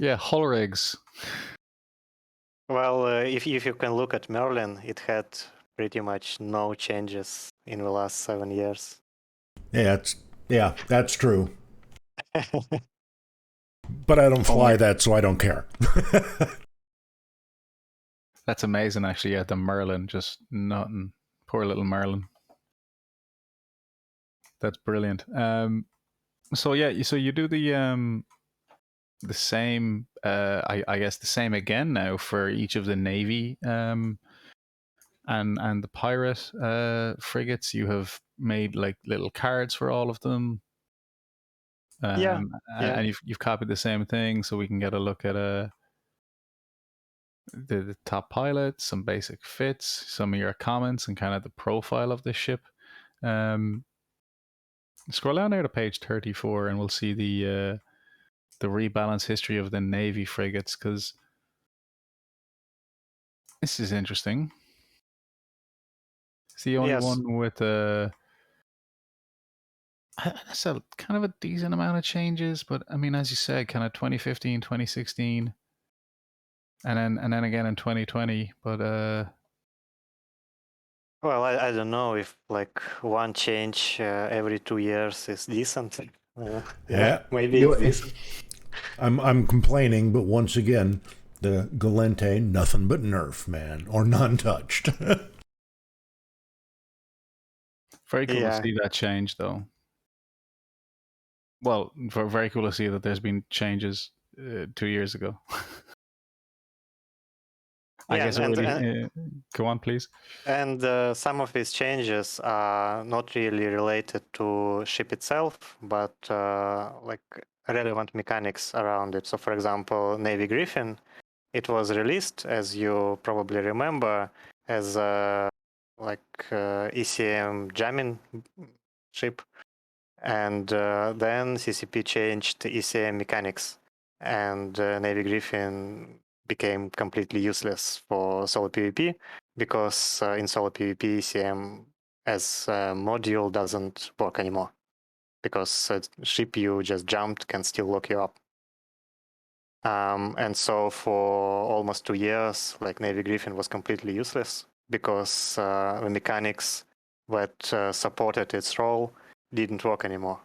Yeah. Hull rigs. Well, if you can look at Merlin, it had pretty much no changes in the last 7 years. That's true. But I don't fly that, so I don't care. That's amazing, actually. Yeah, the Merlin, just nothing. Poor little Merlin. That's brilliant. So you do the same. I guess the same again now for each of the Navy and the pirate frigates. You have made like little cards for all of them. Yeah. And you've copied the same thing, so we can get a look at the top pilot, some basic fits, some of your comments, and kind of the profile of the ship. Scroll down there to page 34, and we'll see the rebalance history of the Navy frigates, because this is interesting. It's the only one with that's a kind of a decent amount of changes, but I mean, as you said, kind of 2015, 2016, and then again in 2020. But well, I don't know if like one change every 2 years is decent. Maybe it's decent. I'm complaining, but once again, the Galente, nothing but nerf, man, or non-touched. Very cool to see that change, though. Well, very cool to see that there's been changes 2 years ago. I guess go on, please. And some of these changes are not really related to ship itself, but like relevant mechanics around it. So, for example, Navy Griffin It was released, as you probably remember, as a ECM jamming ship, and then CCP changed ECM mechanics, and Navy Griffin became completely useless for solo PvP because in solo PvP ECM as a module doesn't work anymore, because a ship you just jumped can still lock you up. And so for almost 2 years, Navy Griffin was completely useless because the mechanics that supported its role didn't work anymore.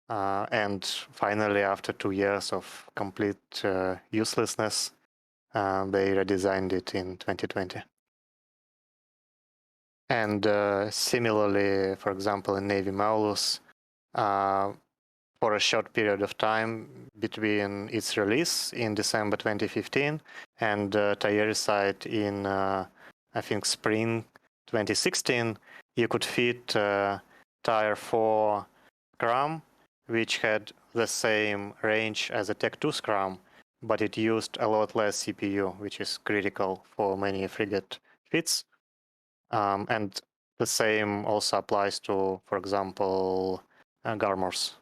And finally, after 2 years of complete uselessness, they redesigned it in 2020. And similarly, for example, in Navy Maulus, for a short period of time between its release in December 2015 and Tiericide in, I think, spring 2016, you could fit Tier 4 Scrum, which had the same range as a Tech 2 Scrum, but it used a lot less CPU, which is critical for many frigate fits. And the same also applies to, for example, Garmors.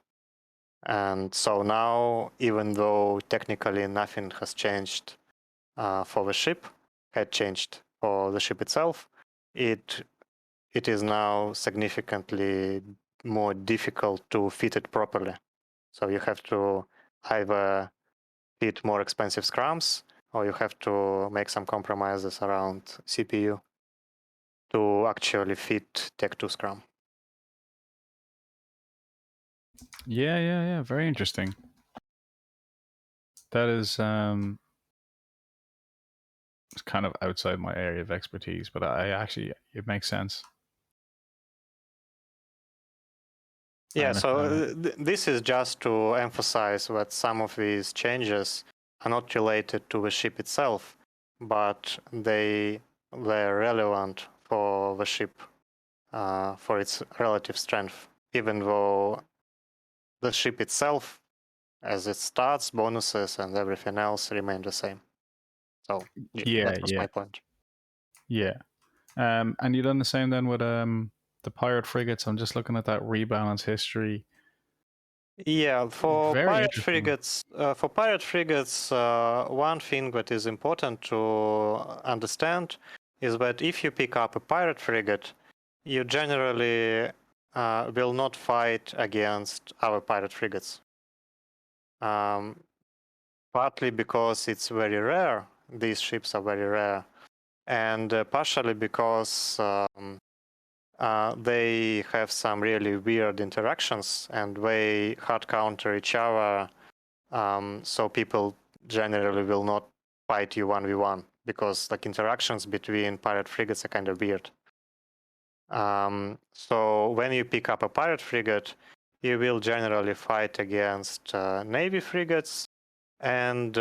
And so now, even though technically nothing has changed for the ship, had changed for the ship itself, it is now significantly more difficult to fit it properly. So you have to either fit more expensive scrums, or you have to make some compromises around CPU to actually fit Tech 2 Scrum. Yeah. Very interesting. That is it's kind of outside my area of expertise, but it makes sense. Yeah, so this is just to emphasize that some of these changes are not related to the ship itself, but they're relevant for the ship, for its relative strength, even though the ship itself, as it starts, bonuses and everything else remain the same. So that was my point. Yeah. And you done the same then with the pirate frigates. I'm just looking at that rebalance history. Yeah, for Very pirate interesting. frigates, one thing that is important to understand is that if you pick up a pirate frigate, you generally will not fight against our pirate frigates. Partly because it's very rare; these ships are very rare, and partially because they have some really weird interactions and they hard counter each other. So people generally will not fight you 1v1 because interactions between pirate frigates are kind of weird. So when you pick up a pirate frigate, you will generally fight against Navy frigates and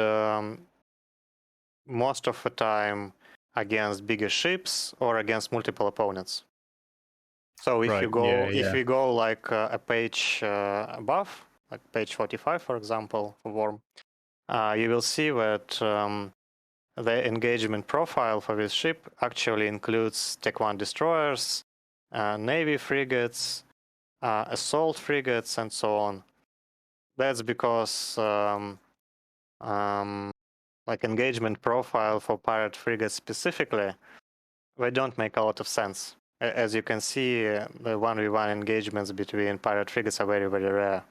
most of the time against bigger ships or against multiple opponents. So if you go, if we go a page above, like page 45, for example, for Worm, you will see that the engagement profile for this ship actually includes Tech 1 destroyers, Navy frigates, assault frigates, and so on. That's because engagement profile for pirate frigates specifically, they don't make a lot of sense. As you can see, the 1v1 engagements between pirate frigates are very, very rare.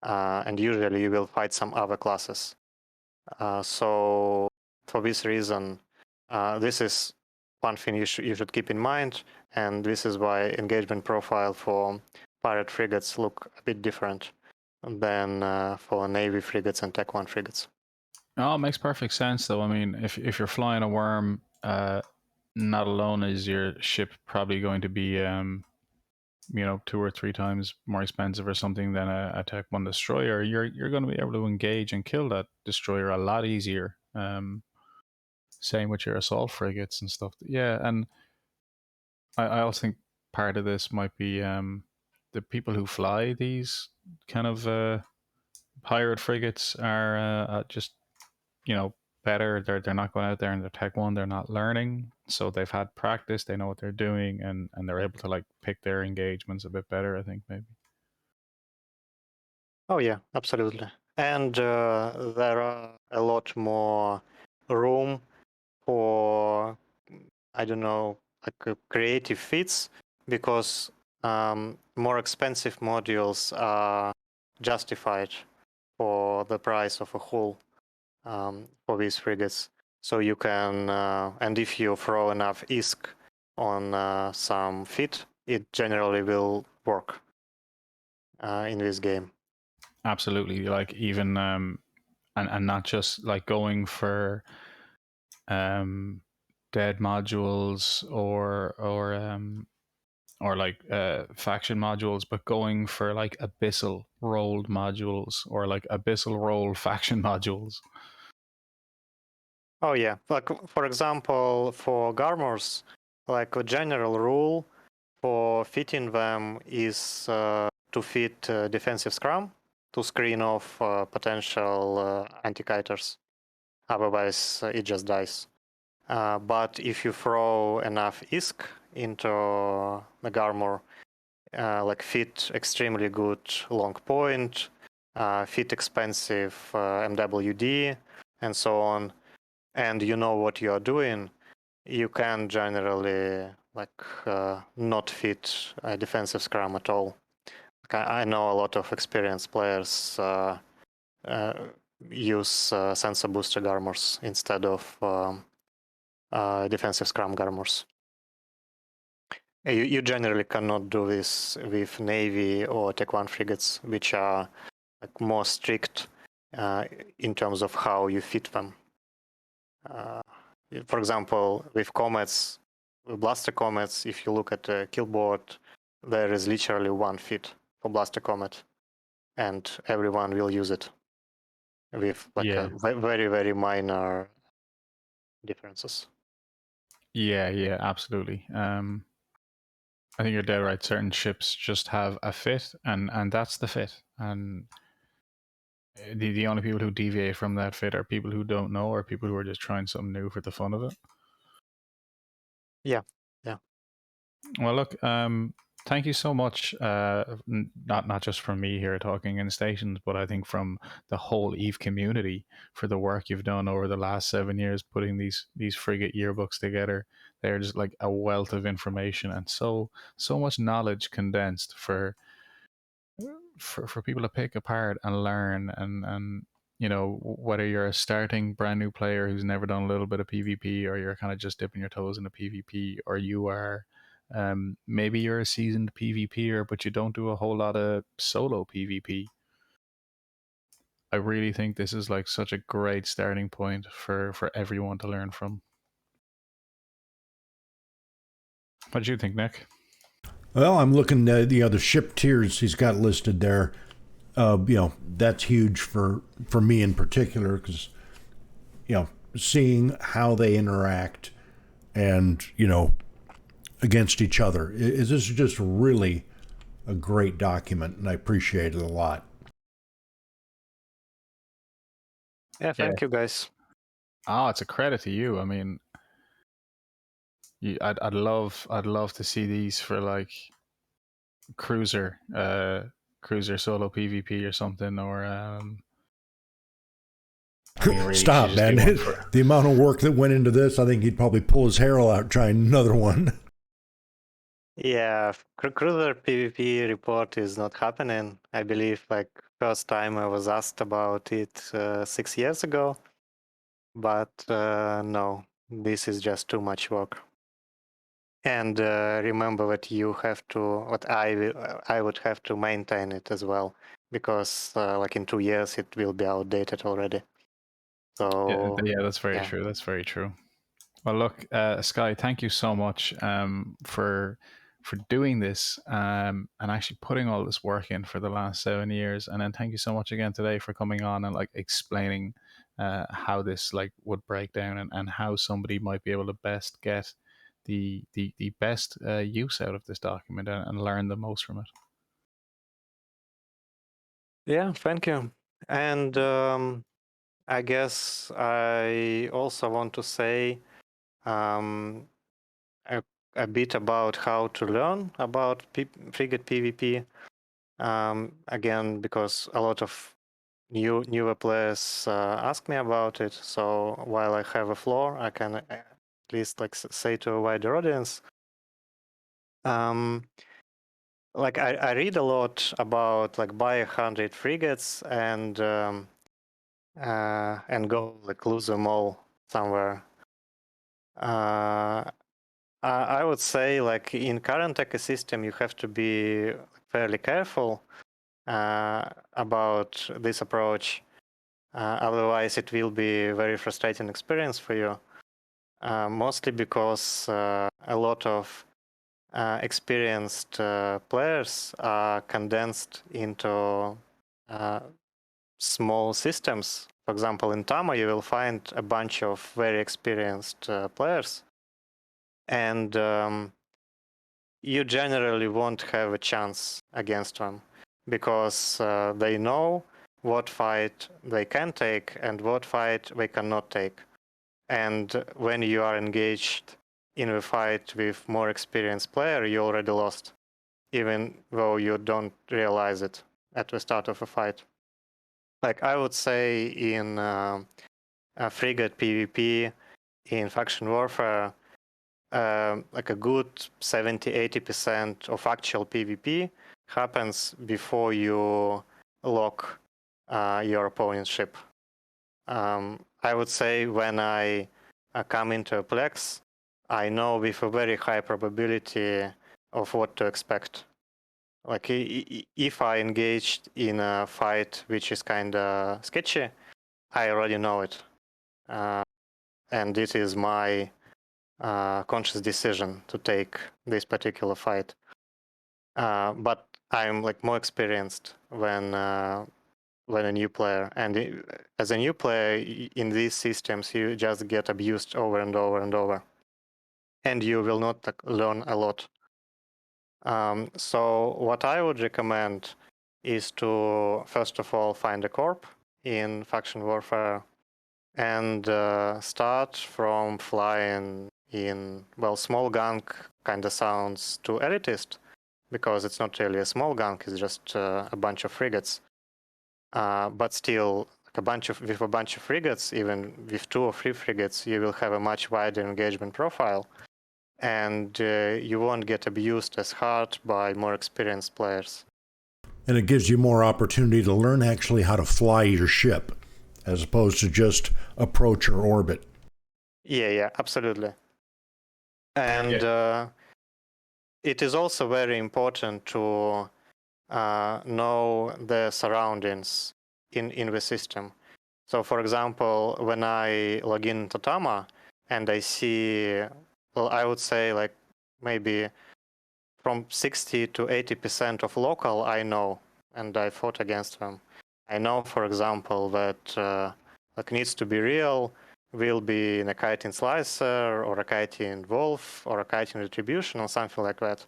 And usually you will fight some other classes. So for this reason, this is one thing you should keep in mind, and this is why engagement profile for pirate frigates look a bit different than for Navy frigates and Tech 1 frigates. Oh, it makes perfect sense, though. I mean, if you're flying a worm, not alone is your ship probably going to be 2 or 3 times more expensive or something than a Tech 1 destroyer, you're going to be able to engage and kill that destroyer a lot easier. Same with your assault frigates and stuff. Yeah, and I also think part of this might be the people who fly these kind of pirate frigates are just better. They're not going out there in their Tech 1, they're not learning. So they've had practice, they know what they're doing, and they're able to like pick their engagements a bit better, I think, maybe. Oh yeah, absolutely. And there are a lot more room for, I don't know, like creative fits, because more expensive modules are justified for the price of a hull for these frigates. So you can, and if you throw enough ISK on some fit, it generally will work in this game. Absolutely. Like even and not just like going for dead modules or like faction modules, but going for like abyssal rolled modules or like abyssal roll faction modules. Oh yeah, like for example, for Garmors, like a general rule for fitting them is to fit defensive scrum to screen off potential anti-kiters. Otherwise, it just dies. But if you throw enough ISK into the Garmor, like fit extremely good long point, fit expensive MWD, and so on, and you know what you are doing, you can generally like not fit a defensive scrum at all. Like, I know a lot of experienced players use sensor booster Garmors instead of defensive scrum Garmors. You generally cannot do this with Navy or Tech 1 frigates, which are like more strict in terms of how you fit them. For example, with comets, blaster comets, if you look at the kill board, there is literally one fit for blaster comet, and everyone will use it with like a very, very minor differences. Yeah, absolutely. I think you're dead right. Certain ships just have a fit, and that's the fit. And the only people who deviate from that fit are people who don't know, or people who are just trying something new for the fun of it. Yeah. Well, look, thank you so much. Not just from me here talking in stations, but I think from the whole Eve community for the work you've done over the last 7 years putting these frigate yearbooks together. They're just like a wealth of information and so much knowledge condensed for people to pick apart and learn and you know, whether you're a starting brand new player who's never done a little bit of PvP, or you're kind of just dipping your toes into PvP, or you are maybe you're a seasoned PvPer but you don't do a whole lot of solo PvP. I really think this is like such a great starting point for everyone to learn from. What do you think, Nick? Well, I'm looking at the other ship tiers he's got listed there. That's huge for me in particular, because seeing how they interact and against each other is this is just really a great document, and I appreciate it a lot. Yeah, thank you guys. Oh, it's a credit to you. I mean, I'd love to see these for like cruiser solo PvP or something, or really Stop, man. The amount of work that went into this, I think he'd probably pull his hair out trying another one. Yeah, cruiser PvP report is not happening. I believe like first time I was asked about it 6 years ago, but no, this is just too much work. And remember that you have to, what I would have to maintain it as well, because like in 2 years it will be outdated already. So yeah, that's very true. That's very true. Well, look, Sky, thank you so much for doing this and actually putting all this work in for the last 7 years. And then thank you so much again today for coming on and like explaining how this like would break down and how somebody might be able to best get the best use out of this document and learn the most from it. Yeah, thank you. And I guess I also want to say a, a bit about how to learn about frigate PvP. Again, because a lot of newer players ask me about it. So while I have a floor, I can at least like say to a wider audience. Like I read a lot about like buy 100 frigates and go like lose them all somewhere. I would say like in current ecosystem you have to be fairly careful about this approach. Otherwise it will be a very frustrating experience for you. Mostly because a lot of experienced players are condensed into small systems. For example, in Tama, you will find a bunch of very experienced players, and you generally won't have a chance against them because they know what fight they can take and what fight they cannot take. And when you are engaged in a fight with more experienced player, you already lost, even though you don't realize it at the start of a fight. Like I would say in a frigate PvP, in faction warfare, like a good 70-80% of actual PvP happens before you lock your opponent's ship. I would say when I come into a Plex, I know with a very high probability of what to expect. Like if I engaged in a fight which is kind of sketchy, I already know it. And this is my conscious decision to take this particular fight. But I'm like more experienced when a new player, and as a new player in these systems, you just get abused over and over and over, and you will not like, learn a lot. So what I would recommend is to first of all find a corp in faction warfare and start from flying in, well, small gunk kind of sounds too elitist because it's not really a small gunk, it's just a bunch of frigates. But still, with a bunch of frigates, even with 2 or 3 frigates, you will have a much wider engagement profile, and you won't get abused as hard by more experienced players. And it gives you more opportunity to learn actually how to fly your ship as opposed to just approach or orbit. Yeah, absolutely. And it is also very important to know the surroundings in the system. So for example, when I log in to Tama and I see, well, I would say like maybe from 60 to 80% of local I know, and I fought against them. I know, for example, that like needs to be real will be in a kiting slicer or a kiting wolf or a kiting retribution or something like that.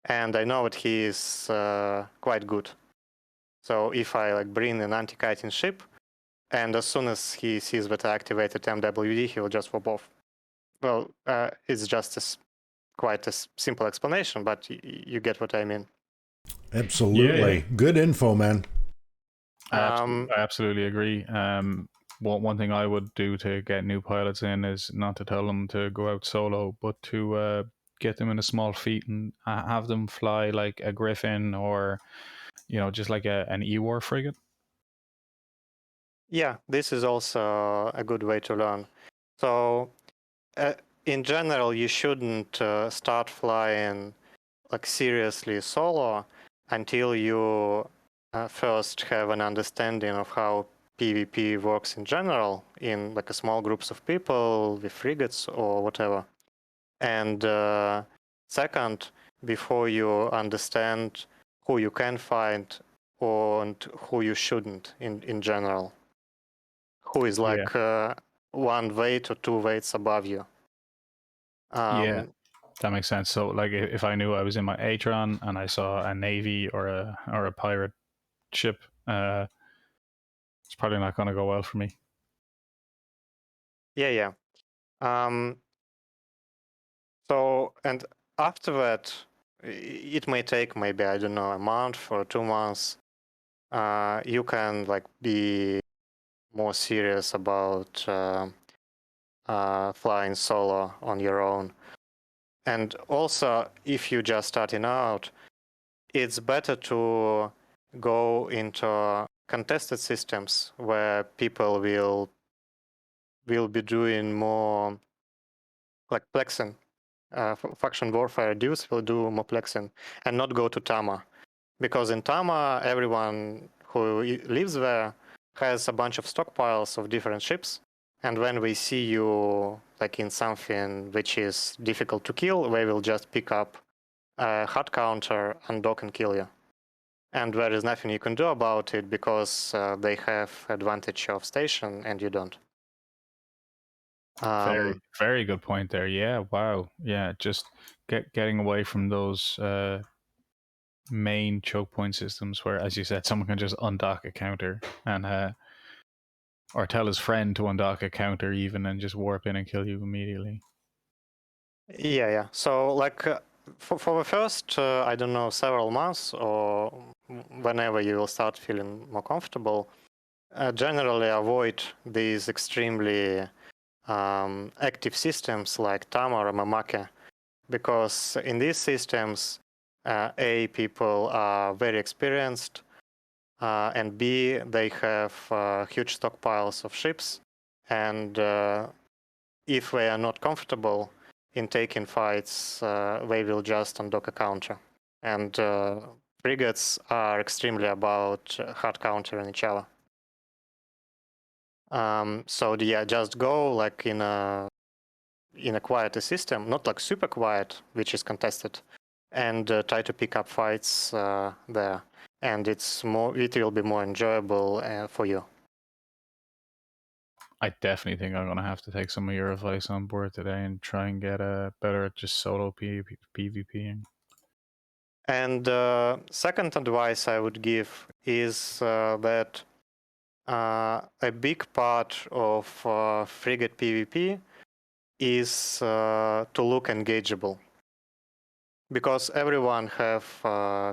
And I know that he is quite good. So if I like bring an anti-kiting ship, and as soon as he sees that I activated MWD, he will just swap off. Well, it's just quite a simple explanation, but you get what I mean. Absolutely. Yeah. Good info, man. I absolutely agree. One thing I would do to get new pilots in is not to tell them to go out solo, but to get them in a small fleet and have them fly like a Griffin or, just like an E-War frigate. Yeah, this is also a good way to learn. So in general, you shouldn't start flying like seriously solo until you first have an understanding of how PvP works in general in like a small groups of people with frigates or whatever. And second, before you understand who you can find and who you shouldn't in general. Who is like one weight or 2 weights above you. Yeah, that makes sense. So like if I knew I was in my Atron and I saw a Navy or a pirate ship, it's probably not going to go well for me. Yeah. So, and after that, it may take maybe, I don't know, a month or 2 months. You can like be more serious about flying solo on your own. And also, if you're just starting out, it's better to go into contested systems where people will be doing more like plexing. Faction warfare dudes will do more plexing and not go to Tama, because in Tama everyone who lives there has a bunch of stockpiles of different ships, and when we see you like in something which is difficult to kill, they will just pick up a hard counter, undock and kill you. And there is nothing you can do about it because they have advantage of station and you don't. Very, very good point there. Yeah, wow. Yeah, just getting away from those main choke point systems where, as you said, someone can just undock a counter and or tell his friend to undock a counter even and just warp in and kill you immediately. Yeah. So like for the first, I don't know, several months or whenever you will start feeling more comfortable, generally avoid these extremely active systems like Tama or Mamake, because in these systems, people are very experienced, and B, they have huge stockpiles of ships, and if they are not comfortable in taking fights, they will just undock a counter. And frigates are extremely about hard countering each other. So yeah, just go like in a quieter system, not like super quiet, which is contested, and try to pick up fights there. And it will be more enjoyable for you. I definitely think I'm going to have to take some of your advice on board today and try and get better at just solo PvPing. And second advice I would give is that a big part of frigate PvP is to look engageable, because everyone have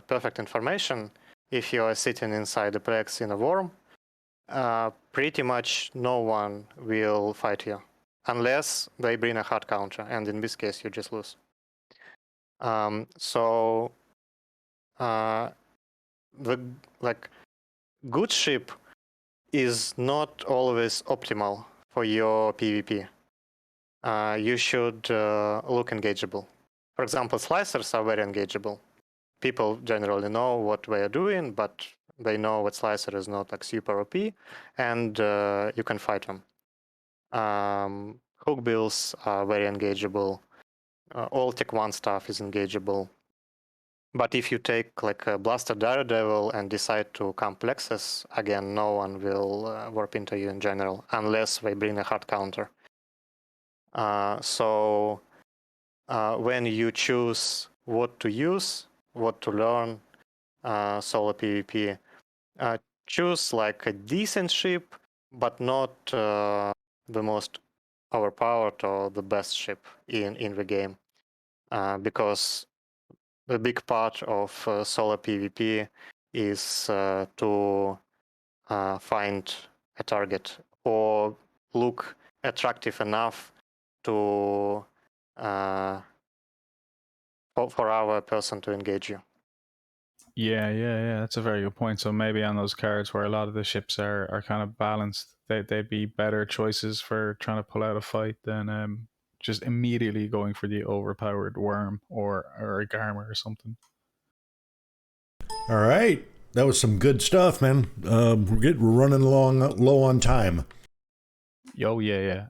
perfect information. If you are sitting inside a plex in a worm, pretty much no one will fight you unless they bring a hard counter, and in this case you just lose. So the like good ship is not always optimal for your PvP. You should look engageable. For example, slicers are very engageable. People generally know what they are doing, but they know that slicer is not like super OP, and you can fight them. Hook bills are very engageable. All Tech 1 stuff is engageable. But if you take like a Blaster Daredevil and decide to complexes, again, no one will warp into you in general, unless they bring a hard counter. So when you choose what to use, what to learn, solo PvP, choose like a decent ship, but not the most overpowered or the best ship in the game, because a big part of solo PvP is to find a target or look attractive enough to for our person to engage you. Yeah. That's a very good point. So maybe on those cards where a lot of the ships are kind of balanced, they'd be better choices for trying to pull out a fight than just immediately going for the overpowered worm or a Garmer or something. All right. That was some good stuff, man. We're running along low on time. Yeah.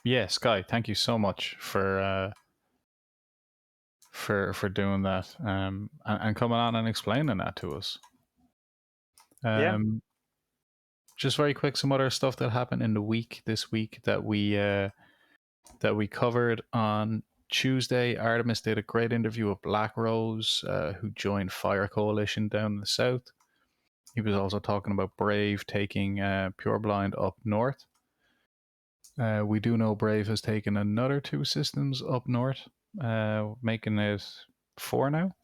Yeah, Sky, thank you so much for doing that and coming on and explaining that to us. Yeah. Just very quick, some other stuff that happened in the week this week that we covered on Tuesday. Artemis did a great interview with Black Rose, who joined Fire Coalition down in the south. He was also talking about Brave taking Pureblind up north. We do know Brave has taken another 2 systems up north, making it 4 now.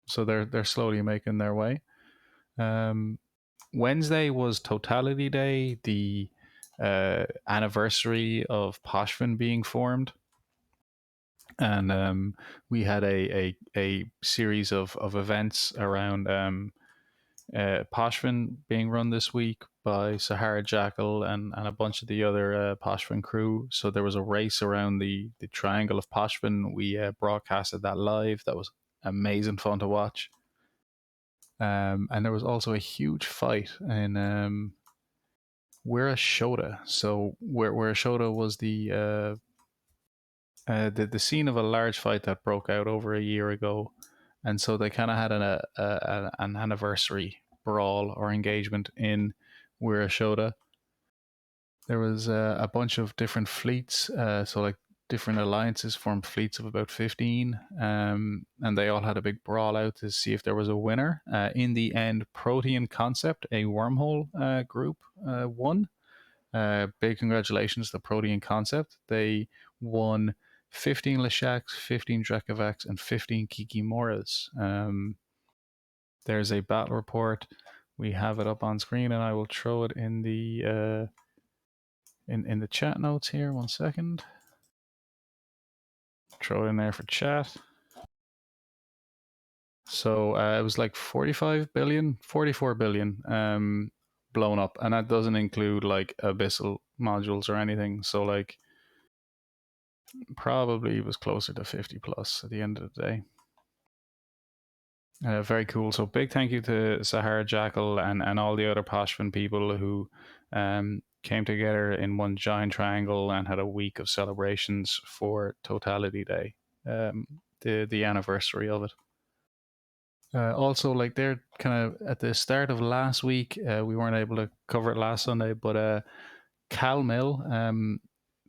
So they're slowly making their way. Wednesday was Totality Day, the anniversary of Poshvin being formed. And we had a series of events around Poshvin being run this week by Sahara Jackal and a bunch of the other Poshvin crew. So there was a race around the triangle of Poshvin. We broadcasted that live. That was amazing fun to watch. And there was also a huge fight in Wira Shoda. So Wira Shoda was the scene of a large fight that broke out over a year ago, and so they kind of had an anniversary brawl or engagement in Wira Shoda. There was a bunch of different fleets, so like different alliances formed fleets of about 15, and they all had a big brawl out to see if there was a winner. In the end, Protean Concept, a wormhole group, won. Big congratulations to Protean Concept. They won 15 Leshaks, 15 Drekavacs, and 15 Kikimoras. There's a battle report. We have it up on screen, and I will throw it in the in the chat notes here. 1 second. Throw it in there for chat. So it was like 45 billion, 44 billion blown up, and that doesn't include like abyssal modules or anything. So like probably was closer to 50 plus at the end of the day. Very cool. So big thank you to Sahara Jackal and all the other Poshvin people who came together in one giant triangle and had a week of celebrations for Totality Day, the anniversary of it. Also, like they're kind of at the start of last week, we weren't able to cover it last Sunday, but Cal Mill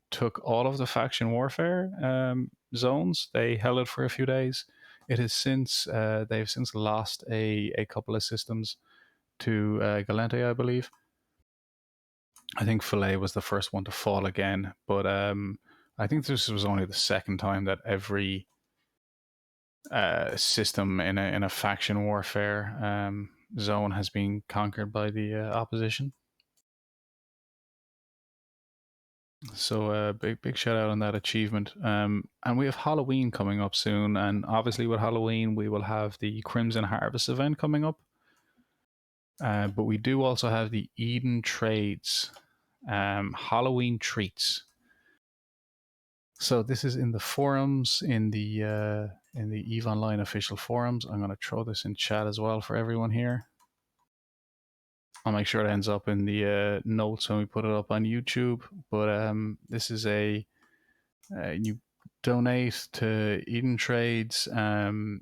took all of the faction warfare zones. They held it for a few days. It has since they've since lost a couple of systems to Galente, I believe. I think Filet was the first one to fall again, but I think this was only the second time that every system in a faction warfare zone has been conquered by the opposition. So big shout out on that achievement. And we have Halloween coming up soon, and obviously with Halloween we will have the Crimson Harvest event coming up. But we do also have the Eden Trades Halloween treats. So this is in the forums, in the EVE Online official forums. I'm going to throw this in chat as well for everyone here. I'll make sure it ends up in the notes when we put it up on YouTube. But this is you donate to Eden Trades, and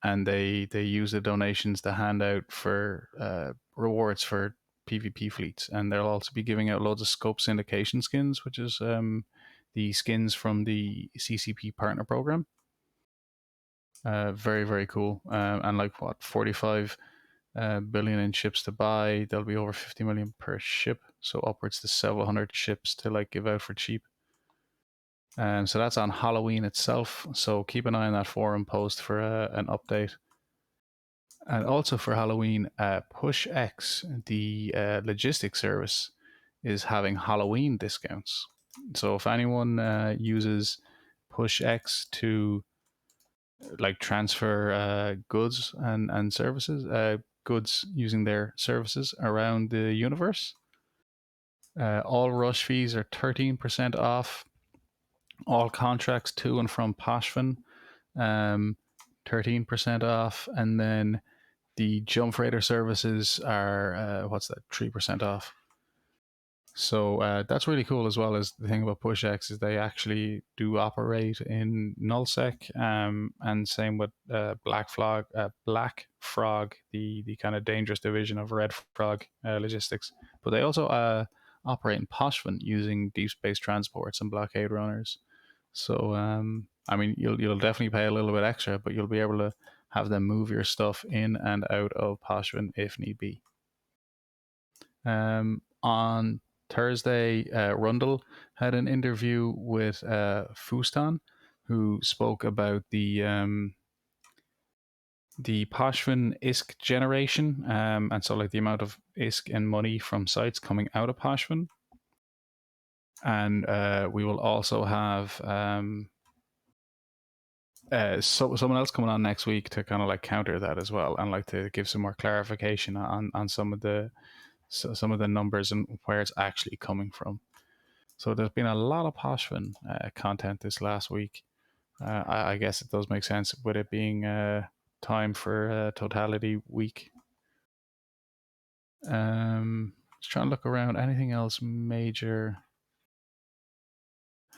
they use the donations to hand out for rewards for PvP fleets, and they'll also be giving out loads of Scope Syndication skins, which is the skins from the CCP partner program. Very, very cool. And like what, 45 billion in ships to buy. There'll be over 50 million per ship, so upwards to several hundred ships to like give out for cheap. So that's on Halloween itself. So keep an eye on that forum post for an update. And also for Halloween, PushX, the logistics service, is having Halloween discounts. So if anyone uses PushX to like transfer goods and services, goods using their services around the universe, all rush fees are 13% off. All contracts to and from Poshvin, 13% off, and then the jump freighter services are 3% off. So that's really cool as well. As the thing about PushX is they actually do operate in nullsec, and same with Black Frog, the kind of dangerous division of Red Frog logistics. But they also operate in Poshvin using deep space transports and blockade runners. So I mean, you'll definitely pay a little bit extra, but you'll be able to have them move your stuff in and out of Poshvin if need be. On Thursday, Rundle had an interview with Fustan, who spoke about the Poshvin ISK generation, and so like the amount of ISK and money from sites coming out of Poshvin. And we will also have someone else coming on next week to kind of like counter that as well, and like to give some more clarification on some of the numbers and where it's actually coming from. So there's been a lot of Poshvin content this last week. I guess it does make sense with it being time for Totality Week. Just trying to look around. Anything else major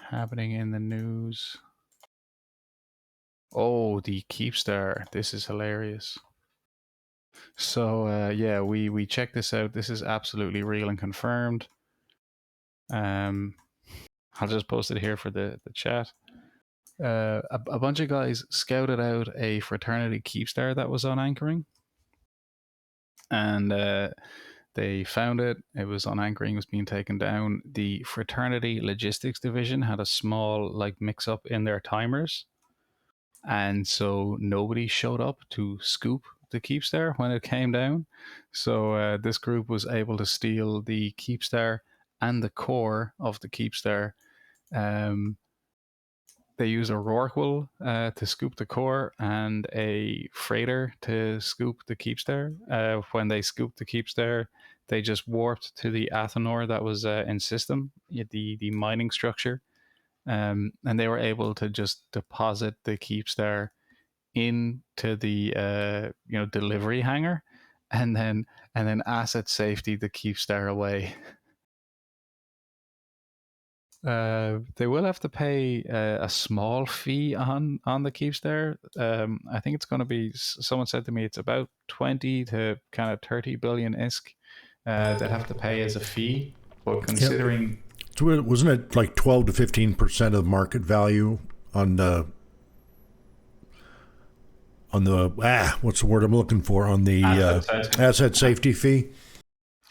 happening in the news? Oh, the Keepstar. This is hilarious. So yeah, we checked this out. This is absolutely real and confirmed. I'll just post it here for the chat. A bunch of guys scouted out a fraternity Keepstar that was on anchoring, and they found it. It was on anchoring, was being taken down. The fraternity logistics division had a small like mix up in their timers, and so nobody showed up to scoop the Keepstar when it came down. So this group was able to steal the Keepstar and the core of the Keepstar. They use a Rorqual to scoop the core and a freighter to scoop the Keepstar. When they scooped the Keepstar, they just warped to the Athanor that was in system, the mining structure, and they were able to just deposit the Keepstar into the delivery hangar, and then asset safety the Keepstar away. They will have to pay a small fee on the Keepstar. I think it's going to be. Someone said to me it's about 20 to kind of 30 billion ISK. They'd have to pay as a fee, but considering, so wasn't it like 12 to 15% of market value on the what's the word I'm looking for, on the asset safety fee?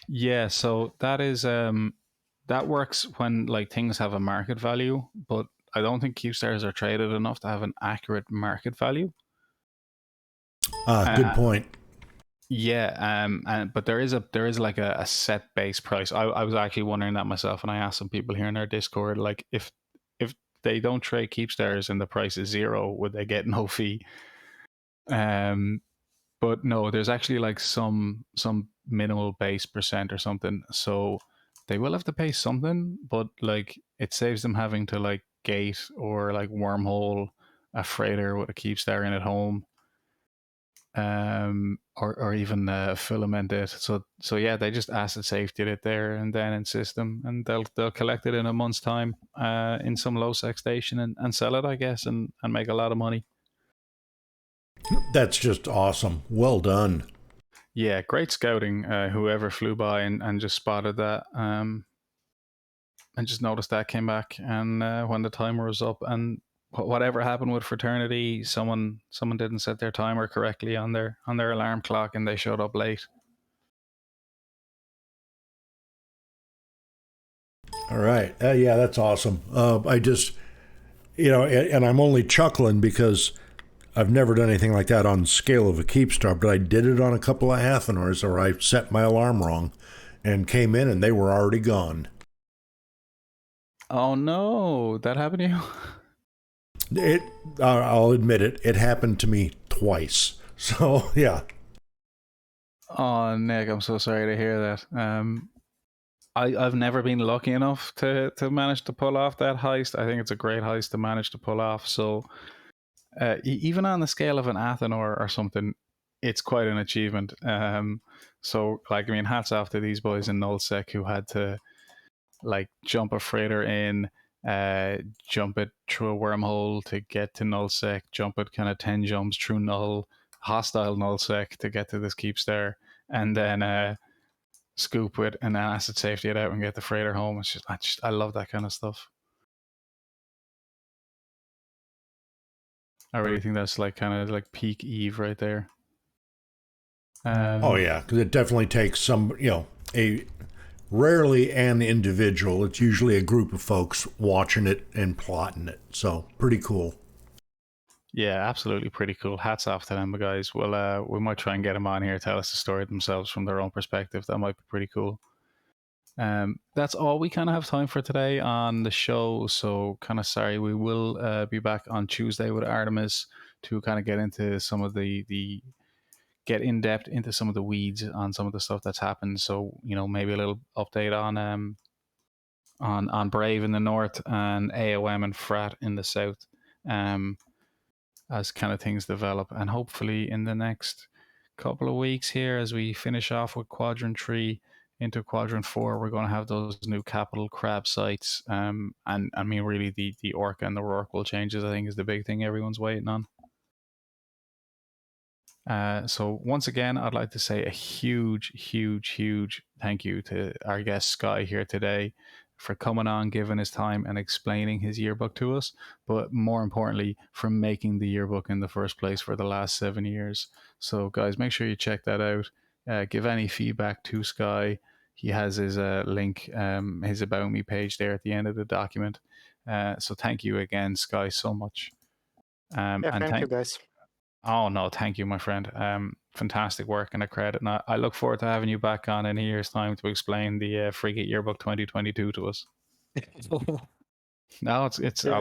Yeah, so that is that works when like things have a market value, but I don't think Keepstars are traded enough to have an accurate market value. Good point. Yeah, but there is like a set base price. I was actually wondering that myself, and I asked some people here in our Discord, like if they don't trade Keepstars and the price is zero, would they get no fee? But no, there's actually like some minimal base percent or something. So they will have to pay something, but like it saves them having to like gate or like wormhole a freighter with a Keepstar in at home, or even filament it. So yeah, they just asset safety it there and then in system, and they'll collect it in a month's time in some low sec station and sell it, I guess, and make a lot of money. That's just awesome. Well done. Yeah, great scouting. Whoever flew by and just spotted that, and just noticed that, came back, and when the timer was up, and whatever happened with fraternity, someone didn't set their timer correctly on their alarm clock, and they showed up late. All right. Yeah, that's awesome. I just, and I'm only chuckling because I've never done anything like that on the scale of a Keepstar, but I did it on a couple of Athanors, or I set my alarm wrong and came in and they were already gone. Oh no, that happened to you? I'll admit it, it happened to me twice. So, yeah. Oh, Nick, I'm so sorry to hear that. I've never been lucky enough to manage to pull off that heist. I think it's a great heist to manage to pull off. So even on the scale of an Athanor or something, it's quite an achievement. So like, I mean, hats off to these boys in nullsec who had to like jump a freighter in, jump it through a wormhole to get to nullsec, jump it kind of 10 jumps through null, hostile nullsec to get to this Keepstar, and then scoop it and then asset safety it out and get the freighter home. It's just I love that kind of stuff. I really think that's like kind of like peak Eve right there. Oh yeah, because it definitely takes some, a rarely an individual. It's usually a group of folks watching it and plotting it. So pretty cool. Yeah, absolutely pretty cool. Hats off to them, guys. We might try and get them on here, tell us the story themselves from their own perspective. That might be pretty cool. That's all we kind of have time for today on the show. So kind of sorry, we will be back on Tuesday with Artemis to kind of get into some of the get in depth into some of the weeds on some of the stuff that's happened. So maybe a little update on Brave in the north and AOM and Frat in the south. As kind of things develop, and hopefully in the next couple of weeks here, as we finish off with Quadrant 3 into Quadrant 4, we're going to have those new capital crab sites. And I mean, really, the Orca and the Rorqual changes, I think, is the big thing everyone's waiting on. So once again, I'd like to say a huge, huge, huge thank you to our guest Sky here today for coming on, giving his time and explaining his yearbook to us, but more importantly, for making the yearbook in the first place for the last 7 years. So guys, make sure you check that out. Give any feedback to Sky. He has his link, his About Me page there at the end of the document. So thank you again, Sky, so much. And thank you, guys. Oh, no, thank you, my friend. Fantastic work and a credit. And I look forward to having you back on in a year's time to explain the Frigate Yearbook 2022 to us. No, it's Yeah,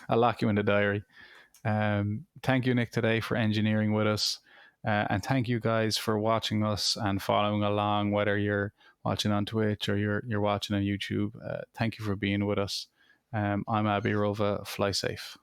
I'll lock you in the diary. Thank you, Nick, today for engineering with us. And thank you guys for watching us and following along, whether you're watching on Twitch or you're watching on YouTube. Thank you for being with us. I'm Abbie Rova. Fly safe.